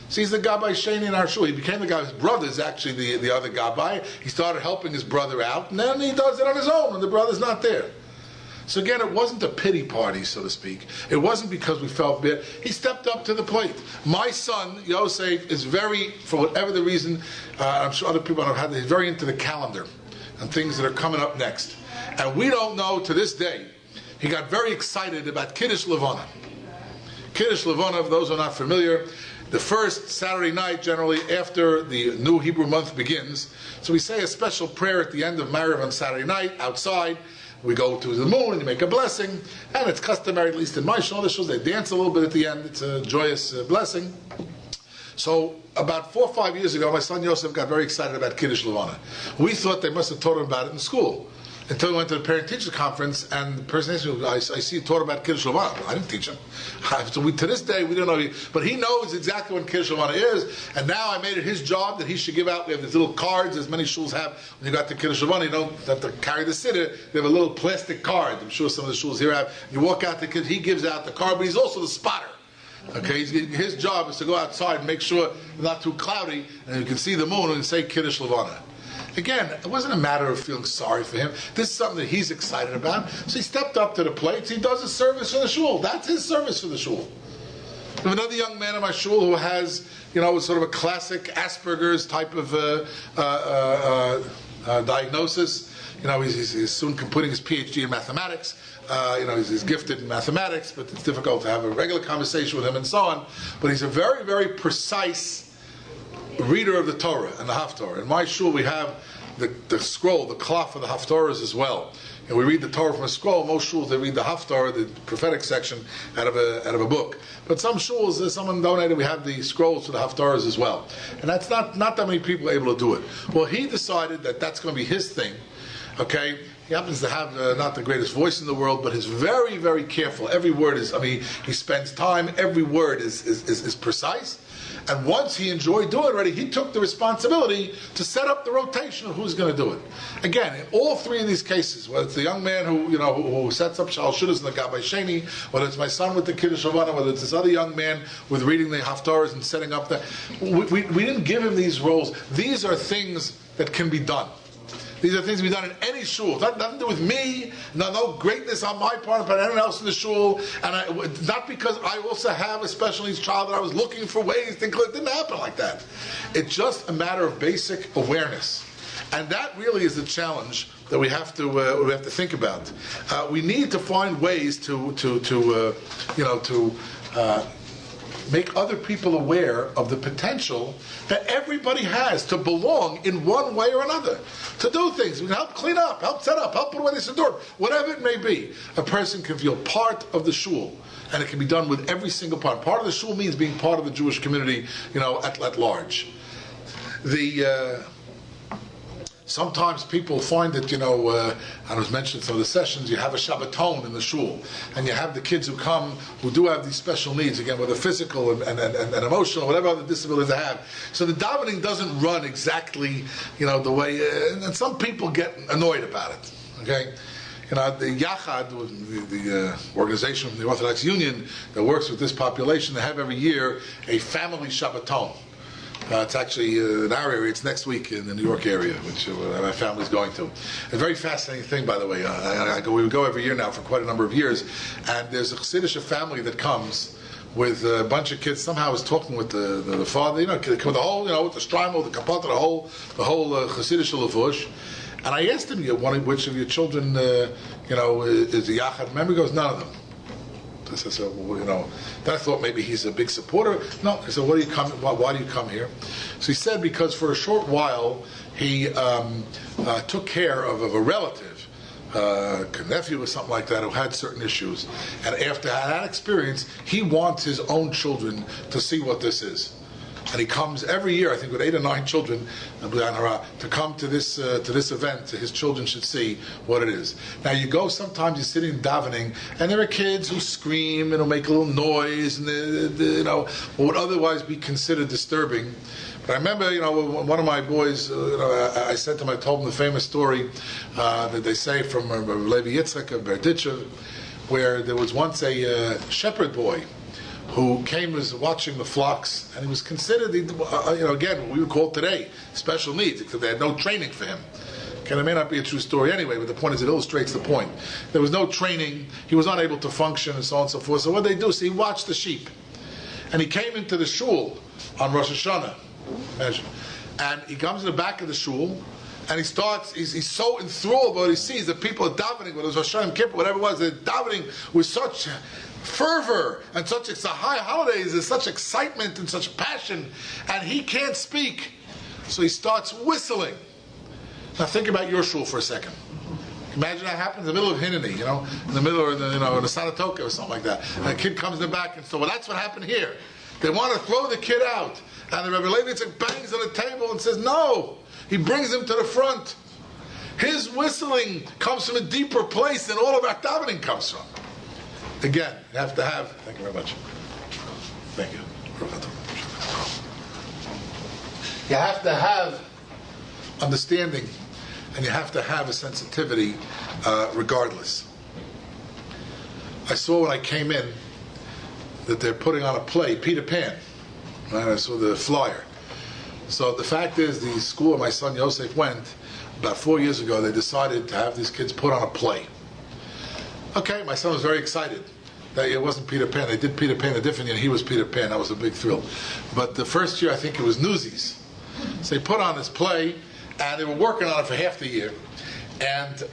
So he's the Gabbai Sheni in our shul. He became the guy. His brother's actually the other Gabbai. He started helping his brother out, and then he does it on his own when the brother's not there. So again, it wasn't a pity party, so to speak. It wasn't because we felt bad. He stepped up to the plate. My son, Yosef, is very, for whatever the reason, I'm sure other people have had, he's very into the calendar and things that are coming up next. And we don't know to this day, he got very excited about Kiddush Levana. Kiddush Levana, for those who are not familiar, the first Saturday night, generally after the new Hebrew month begins. So we say a special prayer at the end of Marav on Saturday night, outside, we go to the moon and you make a blessing, and it's customary, at least in my shul, they dance a little bit at the end. It's a joyous blessing. So about 4 or 5 years ago, my son Yosef got very excited about Kiddush Levana. We thought they must have taught him about it in school. Until we went to the parent-teacher conference, and the person asked me, I see you taught about Kiddush Levana. I didn't teach him. So to this day, we don't know. But he knows exactly what Kiddush Levana is, and now I made it his job that he should give out. We have these little cards, as many shuls have. When you got to Kiddush Levana, you don't have to carry the siddur. They have a little plastic card. I'm sure some of the shuls here have. You walk out the kids, he gives out the card, but he's also the spotter. Okay, his job is to go outside and make sure it's not too cloudy, and you can see the moon and say Kiddush Levana. Again, it wasn't a matter of feeling sorry for him. This is something that he's excited about. So he stepped up to the plate. He does a service for the shul. That's his service for the shul. We have another young man in my shul who has, sort of a classic Asperger's type of diagnosis. He's soon completing his PhD in mathematics. He's gifted in mathematics, but it's difficult to have a regular conversation with him and so on. But he's a very, very precise reader of the Torah and the Haftorah. In my shul, we have the scroll, the klal for the Haftorahs as well. And we read the Torah from a scroll. Most shuls, they read the Haftorah, the prophetic section, out of a book. But some shuls, someone donated, we have the scrolls for the Haftorahs as well. And that's not that many people are able to do it. Well, he decided that that's going to be his thing. Okay? He happens to have not the greatest voice in the world, but he's very, very careful. Every word is, he spends time, every word is precise. And once he enjoyed doing it already, he took the responsibility to set up the rotation of who's going to do it. Again, in all three of these cases, whether it's the young man who sets up Shal Shudas in the Gabbai Sheni, whether it's my son with the Kiddush Havana, whether it's this other young man with reading the Haftarahs and setting up we didn't give him these roles. These are things that can be done. These are things to be done in any shul. Nothing to do with me. No greatness on my part, but anyone else in the shul. And not because I also have a special needs child that I was looking for ways to include. It didn't happen like that. It's just a matter of basic awareness, and that really is the challenge that we have to think about. We need to find ways to make other people aware of the potential that everybody has to belong in one way or another, to do things. We can help clean up, help set up, help put away the siddur, whatever it may be. A person can feel part of the shul, and it can be done with every single part. Part of the shul means being part of the Jewish community, at large. Sometimes people find that, I was mentioning some of the sessions, you have a Shabbaton in the shul, and you have the kids who come, who do have these special needs, again, whether physical and emotional, whatever other disabilities they have. So the davening doesn't run exactly, the way, and some people get annoyed about it, okay? The Yachad, the organization from the Orthodox Union that works with this population, they have every year a family Shabbaton. It's actually in our area. It's next week in the New York area, which my family's going to. A very fascinating thing, by the way. We go every year now for quite a number of years, and there's a Chassidish family that comes with a bunch of kids. Somehow I was talking with the father, with the whole, with the Strymel, the Kapot, the whole Chassidish Levush. And I asked him, which of your children, is a Yachad? Remember, he goes, none of them. I said, then I thought maybe he's a big supporter. No, I said, why do you come here? So he said, because for a short while he took care of a relative, a nephew or something like that, who had certain issues. And after that experience, he wants his own children to see what this is. And he comes every year, I think, with 8 or 9 children to come to this event. So his children should see what it is. Now you go, sometimes you're sitting davening, and there are kids who scream and will make a little noise, and what would otherwise be considered disturbing. But I remember, one of my boys, I said to him, I told him the famous story that they say from Levi Yitzchak of Berditchev, where there was once a shepherd boy who was watching the flocks, and he was considered, again, what we would call today special needs, except they had no training for him. Okay, it may not be a true story anyway, but the point is it illustrates the point. There was no training, he was unable to function, and so on and so forth. So what they do is he watched the sheep, and he came into the shul on Rosh Hashanah, imagine, and he comes in the back of the shul, and he's so enthralled by what he sees, that people are davening, whether it was Rosh Hashanah, Kippur, whatever it was, they're davening with such fervor and it's a high holidays, there's such excitement and such passion, and he can't speak, so he starts whistling. Now think about your shul for a second. Imagine that happens in the middle of Hineni, in the middle of in the Saratoga or something like that. And a kid comes in the back and so, well, that's what happened here. They want to throw the kid out. And the Rabbi Levitzig bangs on the table and says, no. He brings him to the front. His whistling comes from a deeper place than all of our davening comes from. Again, you have to have, thank you very much. Thank you. You have to have understanding, and you have to have a sensitivity regardless. I saw when I came in that they're putting on a play, Peter Pan. Right? I saw the flyer. So the fact is, the school where my son Yosef went, about 4 years ago, they decided to have these kids put on a play. Okay, my son was very excited. That it wasn't Peter Pan. They did Peter Pan a different year, and he was Peter Pan. That was a big thrill. But the first year, I think it was Newsies. So they put on this play, and they were working on it for half the year. And,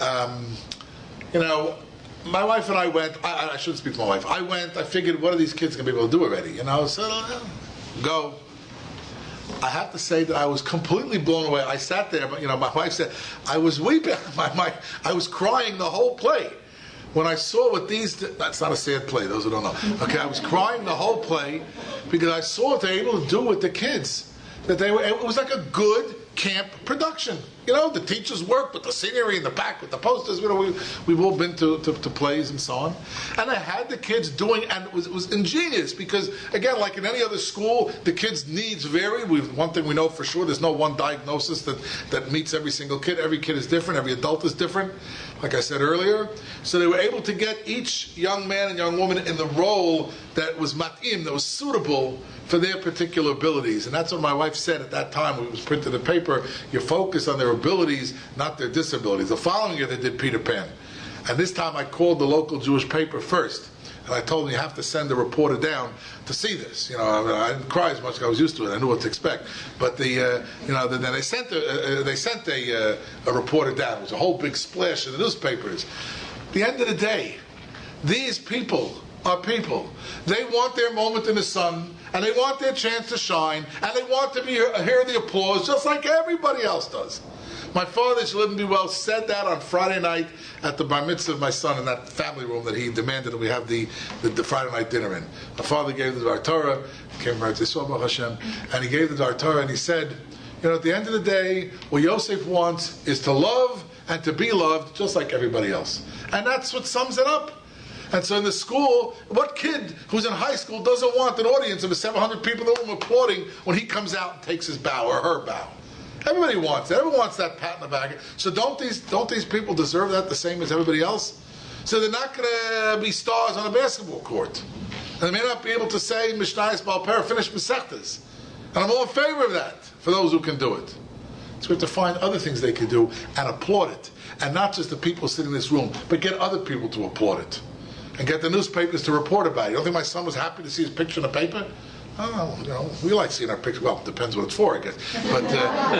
my wife and I went. I shouldn't speak for my wife. I went. I figured, what are these kids going to be able to do already? So go. I have to say that I was completely blown away. I sat there, but my wife said I was weeping. I was crying the whole play when I saw what these. That's not a sad play. Those who don't know. Okay, I was crying the whole play because I saw what they were able to do with the kids. That they were. It was like a good camp production. The teachers work with the scenery in the back, with the posters. We've all been to plays and so on. And I had the kids doing, and it was ingenious because, again, like in any other school, the kids' needs vary. One thing we know for sure, there's no one diagnosis that meets every single kid. Every kid is different. Every adult is different, like I said earlier. So they were able to get each young man and young woman in the role that was mat'im, that was suitable for their particular abilities. And that's what my wife said at that time when it was printed in paper. You focus on their abilities, not their disabilities. The following year they did Peter Pan. And this time I called the local Jewish paper first. And I told them, you have to send a reporter down to see this. I didn't cry as much as I was used to it. I knew what to expect. But then they sent a reporter down. It was a whole big splash in the newspapers. At the end of the day, these people are people. They want their moment in the sun, and they want their chance to shine, and they want to hear the applause just like everybody else does. My father, should live and be well, said that on Friday night at the bar mitzvah of my son in that family room that he demanded that we have the Friday night dinner in. My father gave the Dar Torah, came from Yisroel Baruch Hashem, and he gave the Dar Torah and he said, at the end of the day, what Yosef wants is to love and to be loved just like everybody else. And that's what sums it up. And so in the school, what kid who's in high school doesn't want an audience of 700 people in the room applauding when he comes out and takes his bow or her bow? Everybody wants it. Everyone wants that pat in the back. So don't these people deserve that the same as everybody else? So they're not going to be stars on a basketball court. And they may not be able to say Mishnayos Baal Peh, finish Masechtas. And I'm all in favor of that for those who can do it. So we have to find other things they can do and applaud it. And not just the people sitting in this room, but get other people to applaud it. And get the newspapers to report about it. You don't think my son was happy to see his picture in the paper? Oh, we like seeing our picture. Well, it depends what it's for, I guess. But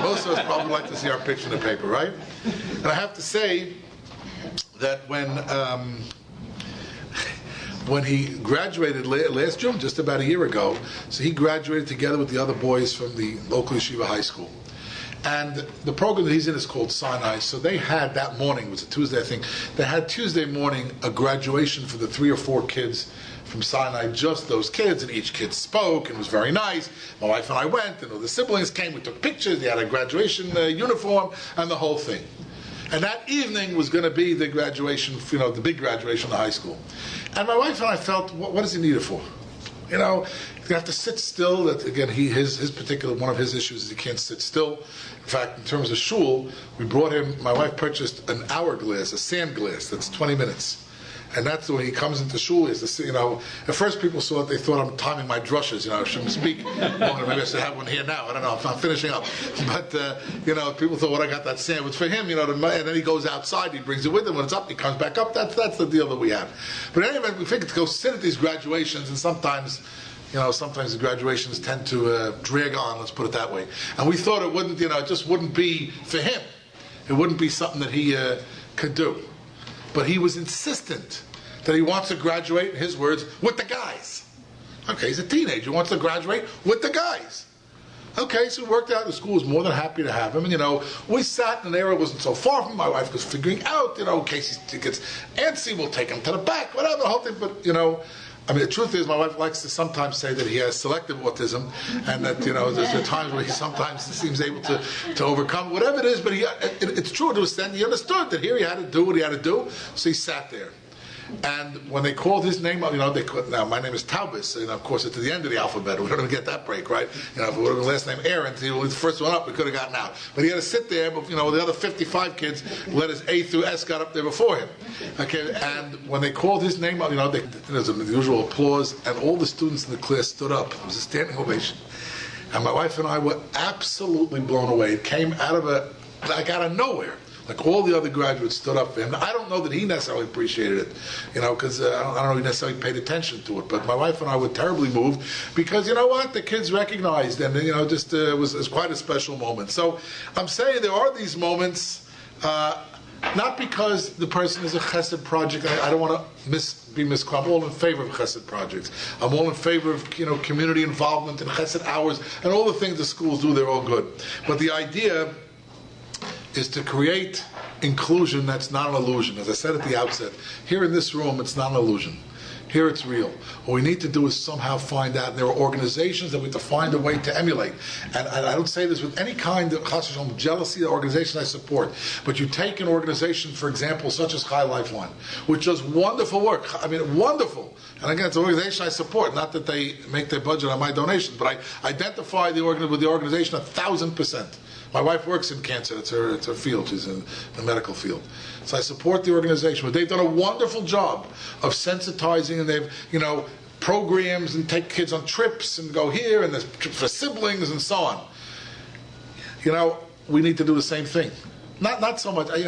most of us probably like to see our picture in the paper, right? And I have to say that when he graduated last June, just about a year ago, so he graduated together with the other boys from the local yeshiva high school. And the program that he's in is called Sinai. So they had that morning, it was a Tuesday, I think, they had Tuesday morning a graduation for the 3 or 4 kids from Sinai, just those kids, and each kid spoke, and it was very nice. My wife and I went, and all the siblings came, we took pictures, they had a graduation uniform, and the whole thing. And that evening was going to be the graduation, the big graduation of the high school. And my wife and I felt, what does he need it for? You have to sit still. That again, his particular one of his issues is he can't sit still. In fact, in terms of shul, we brought him. My wife purchased an hourglass, a sand glass that's 20 minutes, and that's when he comes into shul. He has to, at first people saw it, they thought I'm timing my drushes. I shouldn't speak longer. Maybe I should have one here now. I don't know. I'm finishing up, but people thought, what I got that sand was for him. And then he goes outside. He brings it with him. When it's up, he comes back up. That's the deal that we have. But anyway, we figured to go sit at these graduations, and sometimes the graduations tend to drag on, let's put it that way. And we thought it wouldn't, it just wouldn't be for him. It wouldn't be something that he could do. But he was insistent that he wants to graduate, in his words, with the guys. Okay, he's a teenager, he wants to graduate with the guys. Okay, so we worked out. The school was more than happy to have him. And, we sat in an area that wasn't so far from my wife was figuring out, in case he gets antsy, we'll take him to the back, whatever, the whole thing. But, the truth is, my wife likes to sometimes say that he has selective autism, and that there's times where he sometimes seems able to overcome whatever it is. But it's true to an extent. He understood that here he had to do what he had to do, so he sat there. And when they called his name up, now my name is Taubes, and of course it's at the end of the alphabet. We don't even get that break, right? If it would have been last name Aaron, he was the first one up, we could have gotten out. But he had to sit there, but the other 55 kids, letters A through S got up there before him. Okay, and when they called his name up, there's the usual applause, and all the students in the class stood up. It was a standing ovation. And my wife and I were absolutely blown away. It came out of nowhere. Like all the other graduates stood up for him. Now, I don't know that he necessarily appreciated it, because I don't know if he necessarily paid attention to it. But my wife and I were terribly moved because the kids recognized, and it was quite a special moment. So I'm saying there are these moments, not because the person is a chesed project. I don't want to be misquoted. I'm all in favor of chesed projects. I'm all in favor of community involvement and chesed hours and all the things the schools do. They're all good. But the idea is to create inclusion that's not an illusion. As I said at the outset, here in this room, it's not an illusion. Here it's real. What we need to do is somehow find out. There are organizations that we have to find a way to emulate. And I don't say this with any kind of jealousy of the organization I support. But you take an organization, for example, such as Chai Lifeline, which does wonderful work. Wonderful. And again, it's an organization I support. Not that they make their budget on my donations, but I identify with the organization 1,000%. My wife works in cancer. It's her field. She's in the medical field. So I support the organization. But they've done a wonderful job of sensitizing, and they've, programs and take kids on trips and go here, and there's trips for siblings and so on. We need to do the same thing. Not so much. I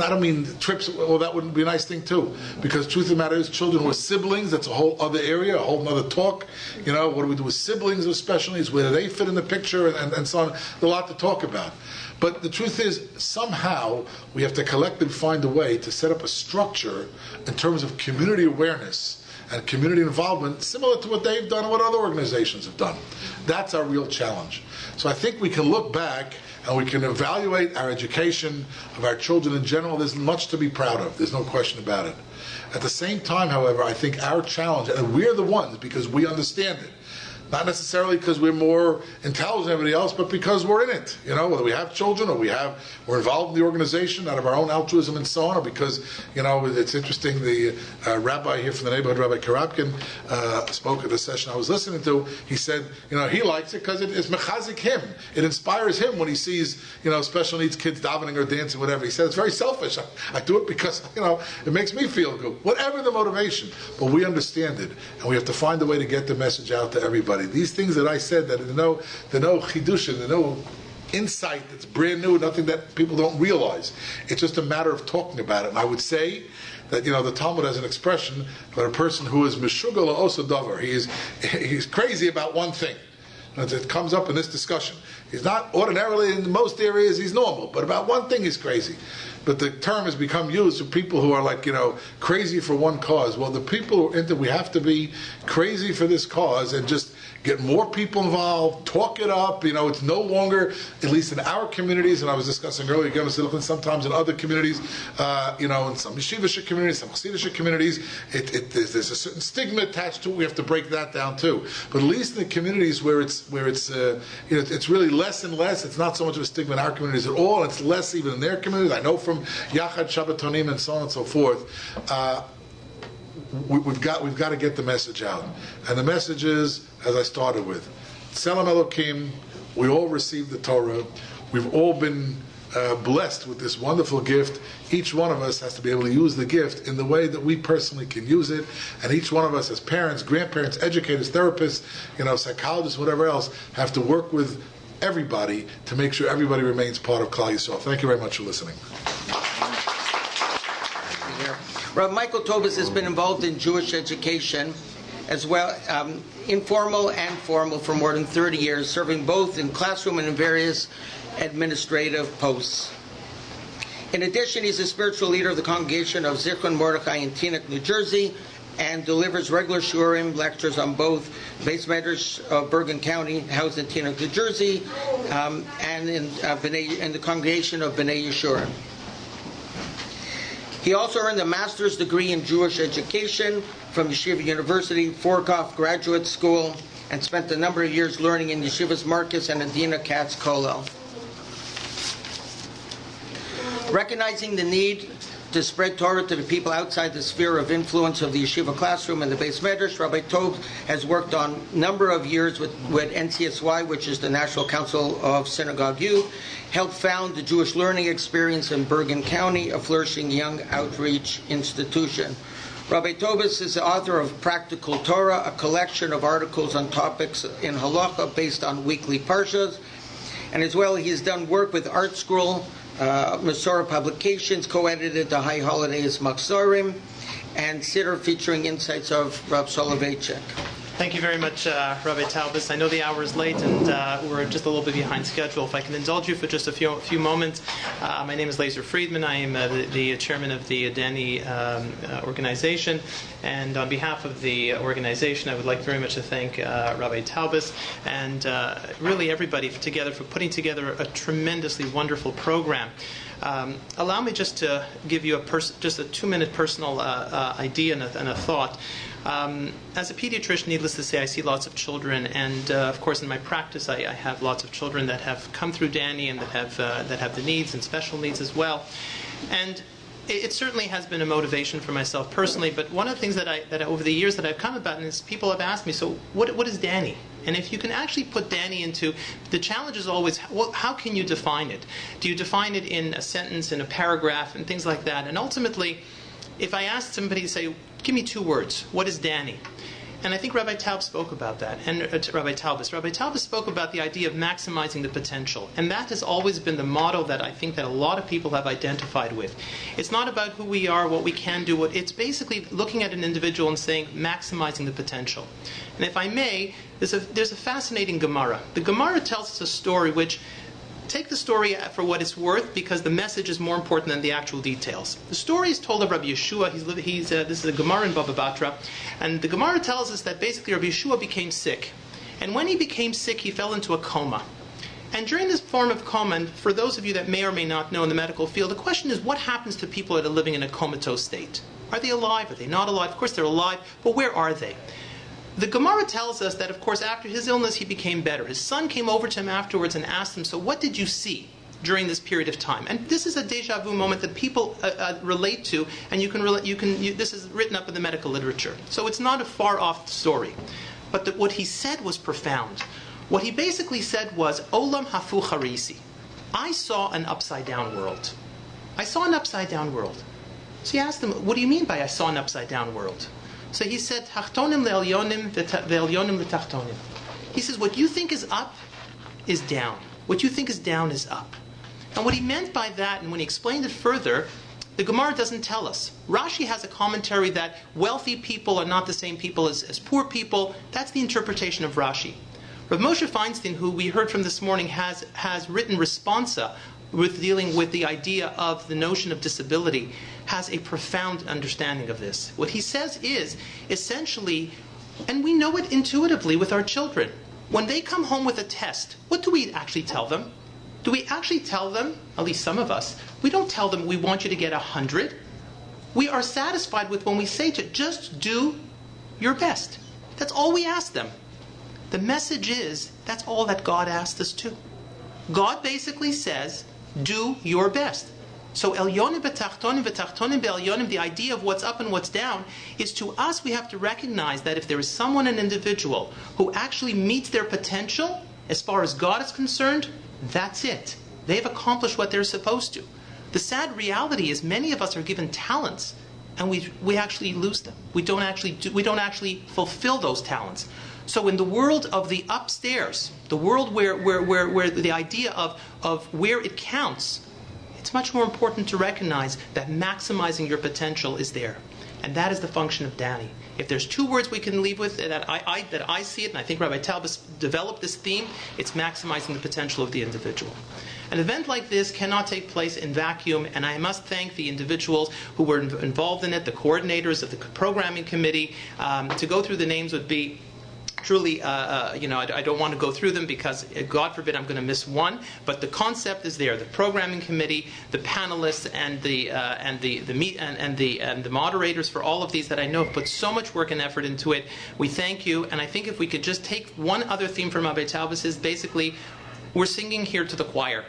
don't mean trips. Well, that wouldn't be a nice thing too. Because truth of the matter is, children who are siblings, that's a whole other area, a whole other talk. What do we do with siblings with special needs? Where do they fit in the picture, and so on? There's a lot to talk about. But the truth is, somehow we have to collectively find a way to set up a structure in terms of community awareness and community involvement, similar to what they've done and what other organizations have done. That's our real challenge. So I think we can look back and we can evaluate our education of our children in general. There's much to be proud of. There's no question about it. At the same time, however, I think our challenge, and we're the ones because we understand it, not necessarily because we're more intelligent than everybody else, but because we're in it. Whether we have children or we're involved in the organization out of our own altruism and so on, or because, it's interesting, the rabbi here from the neighborhood, Rabbi Karabkin, spoke at the session I was listening to. He said, he likes it because it's mechazik him. It inspires him when he sees, special needs kids davening or dancing, whatever. He said, it's very selfish. I do it because, it makes me feel good. Whatever the motivation. But we understand it, and we have to find a way to get the message out to everybody. These things that I said, that there are no chidushim, there's no insight that's brand new, nothing that people don't realize. It's just a matter of talking about it. And I would say that, the Talmud has an expression for a person who is mishugal osa davar. He's crazy about one thing. It comes up in this discussion. He's not ordinarily, in most areas, he's normal, but about one thing he's crazy. But the term has become used for people who are crazy for one cause. Well, the people who are into, we have to be crazy for this cause and just get more people involved, talk it up. It's no longer, at least in our communities, and I was discussing earlier, sometimes in other communities, in some yeshivish communities, some chassidish communities, there's a certain stigma attached to it. We have to break that down too. But at least in the communities where it's really less and less. It's not so much of a stigma in our communities at all. It's less even in their communities. I know from Yachad Shabbatonim and so on and so forth. We've got to get the message out, and the message is, as I started with, Tselem Elokim. We all received the Torah. We've all been blessed with this wonderful gift. Each one of us has to be able to use the gift in the way that we personally can use it, and each one of us, as parents, grandparents, educators, therapists, psychologists, whatever else, have to work with everybody to make sure everybody remains part of Klal Yisroel. Thank you very much for listening. Rabbi Michael Taubes has been involved in Jewish education as well, informal and formal, for more than 30 years, serving both in classroom and in various administrative posts. In addition, he's a spiritual leader of the congregation of Zichron Mordechai in Teaneck, New Jersey, and delivers regular shiurim lectures on both Beis Medrash of Bergen County, housed in Teaneck, New Jersey, and in the congregation of B'nai Yeshurun. He also earned a master's degree in Jewish education from Yeshiva University, Forkoff Graduate School, and spent a number of years learning in Yeshivas Marcus and Adina Katz Kollel. Recognizing the need to spread Torah to the people outside the sphere of influence of the yeshiva classroom and the Beis Medrash, Rabbi Taubes has worked on a number of years with NCSY, which is the National Council of Synagogue Youth, helped found the Jewish Learning Experience in Bergen County, a flourishing young outreach institution. Rabbi Taubes is the author of Practical Torah, a collection of articles on topics in halacha based on weekly parshas, and as well he has done work with Art Scroll, Masorah Publications, co-edited the High Holidays Machzorim, and Siddur featuring insights of Rav Soloveitchik. Thank you very much, Rabbi Taubes. I know the hour is late and we're just a little bit behind schedule. If I can indulge you for just a few moments. My name is Lazer Friedman. I am the chairman of the DANI organization. And on behalf of the organization, I would like very much to thank Rabbi Taubes and really everybody for putting together a tremendously wonderful program. Allow me just to give you just a 2-minute personal idea and a thought. As a pediatrician, needless to say, I see lots of children, and of course, in my practice, I have lots of children that have come through DANI and that have the needs and special needs as well. And it certainly has been a motivation for myself personally. But one of the things that over the years that I've come about is people have asked me, so what is DANI? And if you can actually put DANI into, the challenge is always, well, how can you define it? Do you define it in a sentence, in a paragraph, and things like that? And ultimately, if I asked somebody to say, give me 2 words, what is DANI? And I think Rabbi Taubes spoke about that, and Rabbi Taubes spoke about the idea of maximizing the potential, and that has always been the motto that I think that a lot of people have identified with. It's not about who we are, what we can do, it's basically looking at an individual and saying, maximizing the potential. And if I may, there's a fascinating Gemara. The Gemara tells us a story which, take the story for what it's worth, because the message is more important than the actual details. The story is told of Rabbi Yeshua. This is a Gemara in Bava Batra, and the Gemara tells us that basically Rabbi Yeshua became sick, and when he became sick, he fell into a coma. And during this form of coma, and for those of you that may or may not know in the medical field, the question is, what happens to people that are living in a comatose state? Are they alive? Are they not alive? Of course they're alive, but where are they? The Gemara tells us that, of course, after his illness, he became better. His son came over to him afterwards and asked him, so what did you see during this period of time? And this is a deja vu moment that people relate to, and this is written up in the medical literature. So it's not a far-off story. But what he said was profound. What he basically said was, Olam hafu harisi. I saw an upside-down world. I saw an upside-down world. So he asked him, what do you mean by I saw an upside-down world? So he said, Tachtonim le'elyonim ve'elyonim le'tachtonim. He says, what you think is up is down. What you think is down is up. And what he meant by that, and when he explained it further, the Gemara doesn't tell us. Rashi has a commentary that wealthy people are not the same people as poor people. That's the interpretation of Rashi. Rav Moshe Feinstein, who we heard from this morning, has written responsa with dealing with the idea of the notion of disability, has a profound understanding of this. What he says is, essentially, and we know it intuitively with our children, when they come home with a test, what do we actually tell them? Do we actually tell them, at least some of us, we don't tell them we want you to get 100. We are satisfied with when we say to just do your best. That's all we ask them. The message is, that's all that God asked us to. God basically says, do your best. So elyonim betachtonim betachtonim be'elyonim, the idea of what's up and what's down, is to us we have to recognize that if there is someone, an individual, who actually meets their potential, as far as God is concerned, that's it. They've accomplished what they're supposed to. The sad reality is many of us are given talents, and we actually lose them. We don't actually fulfill those talents. So in the world of the upstairs, the world where the idea of where it counts, it's much more important to recognize that maximizing your potential is there. And that is the function of DANI. If there's two words we can leave with that I see it, and I think Rabbi Taubes developed this theme, it's maximizing the potential of the individual. An event like this cannot take place in vacuum, and I must thank the individuals who were involved in it, the coordinators of the programming committee. To go through the names would be truly, I don't want to go through them because, God forbid, I'm going to miss one. But the concept is there: the programming committee, the panelists, and the moderators for all of these that I know have put so much work and effort into it. We thank you, and I think if we could just take one other theme from Rabbi Taubes is basically, we're singing here to the choir.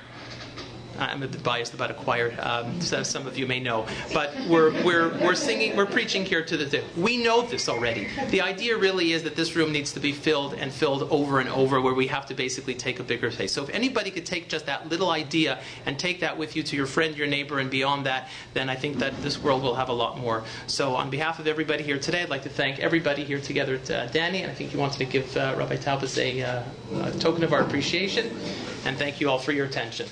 I'm a bit biased about a choir, so some of you may know, but we're singing, we're preaching here to the. We know this already. The idea really is that this room needs to be filled and filled over and over, where we have to basically take a bigger space. So if anybody could take just that little idea and take that with you to your friend, your neighbor, and beyond that, then I think that this world will have a lot more. So on behalf of everybody here today, I'd like to thank everybody here together at DANI, and I think you wanted to give Rabbi Taubes a token of our appreciation, and thank you all for your attention.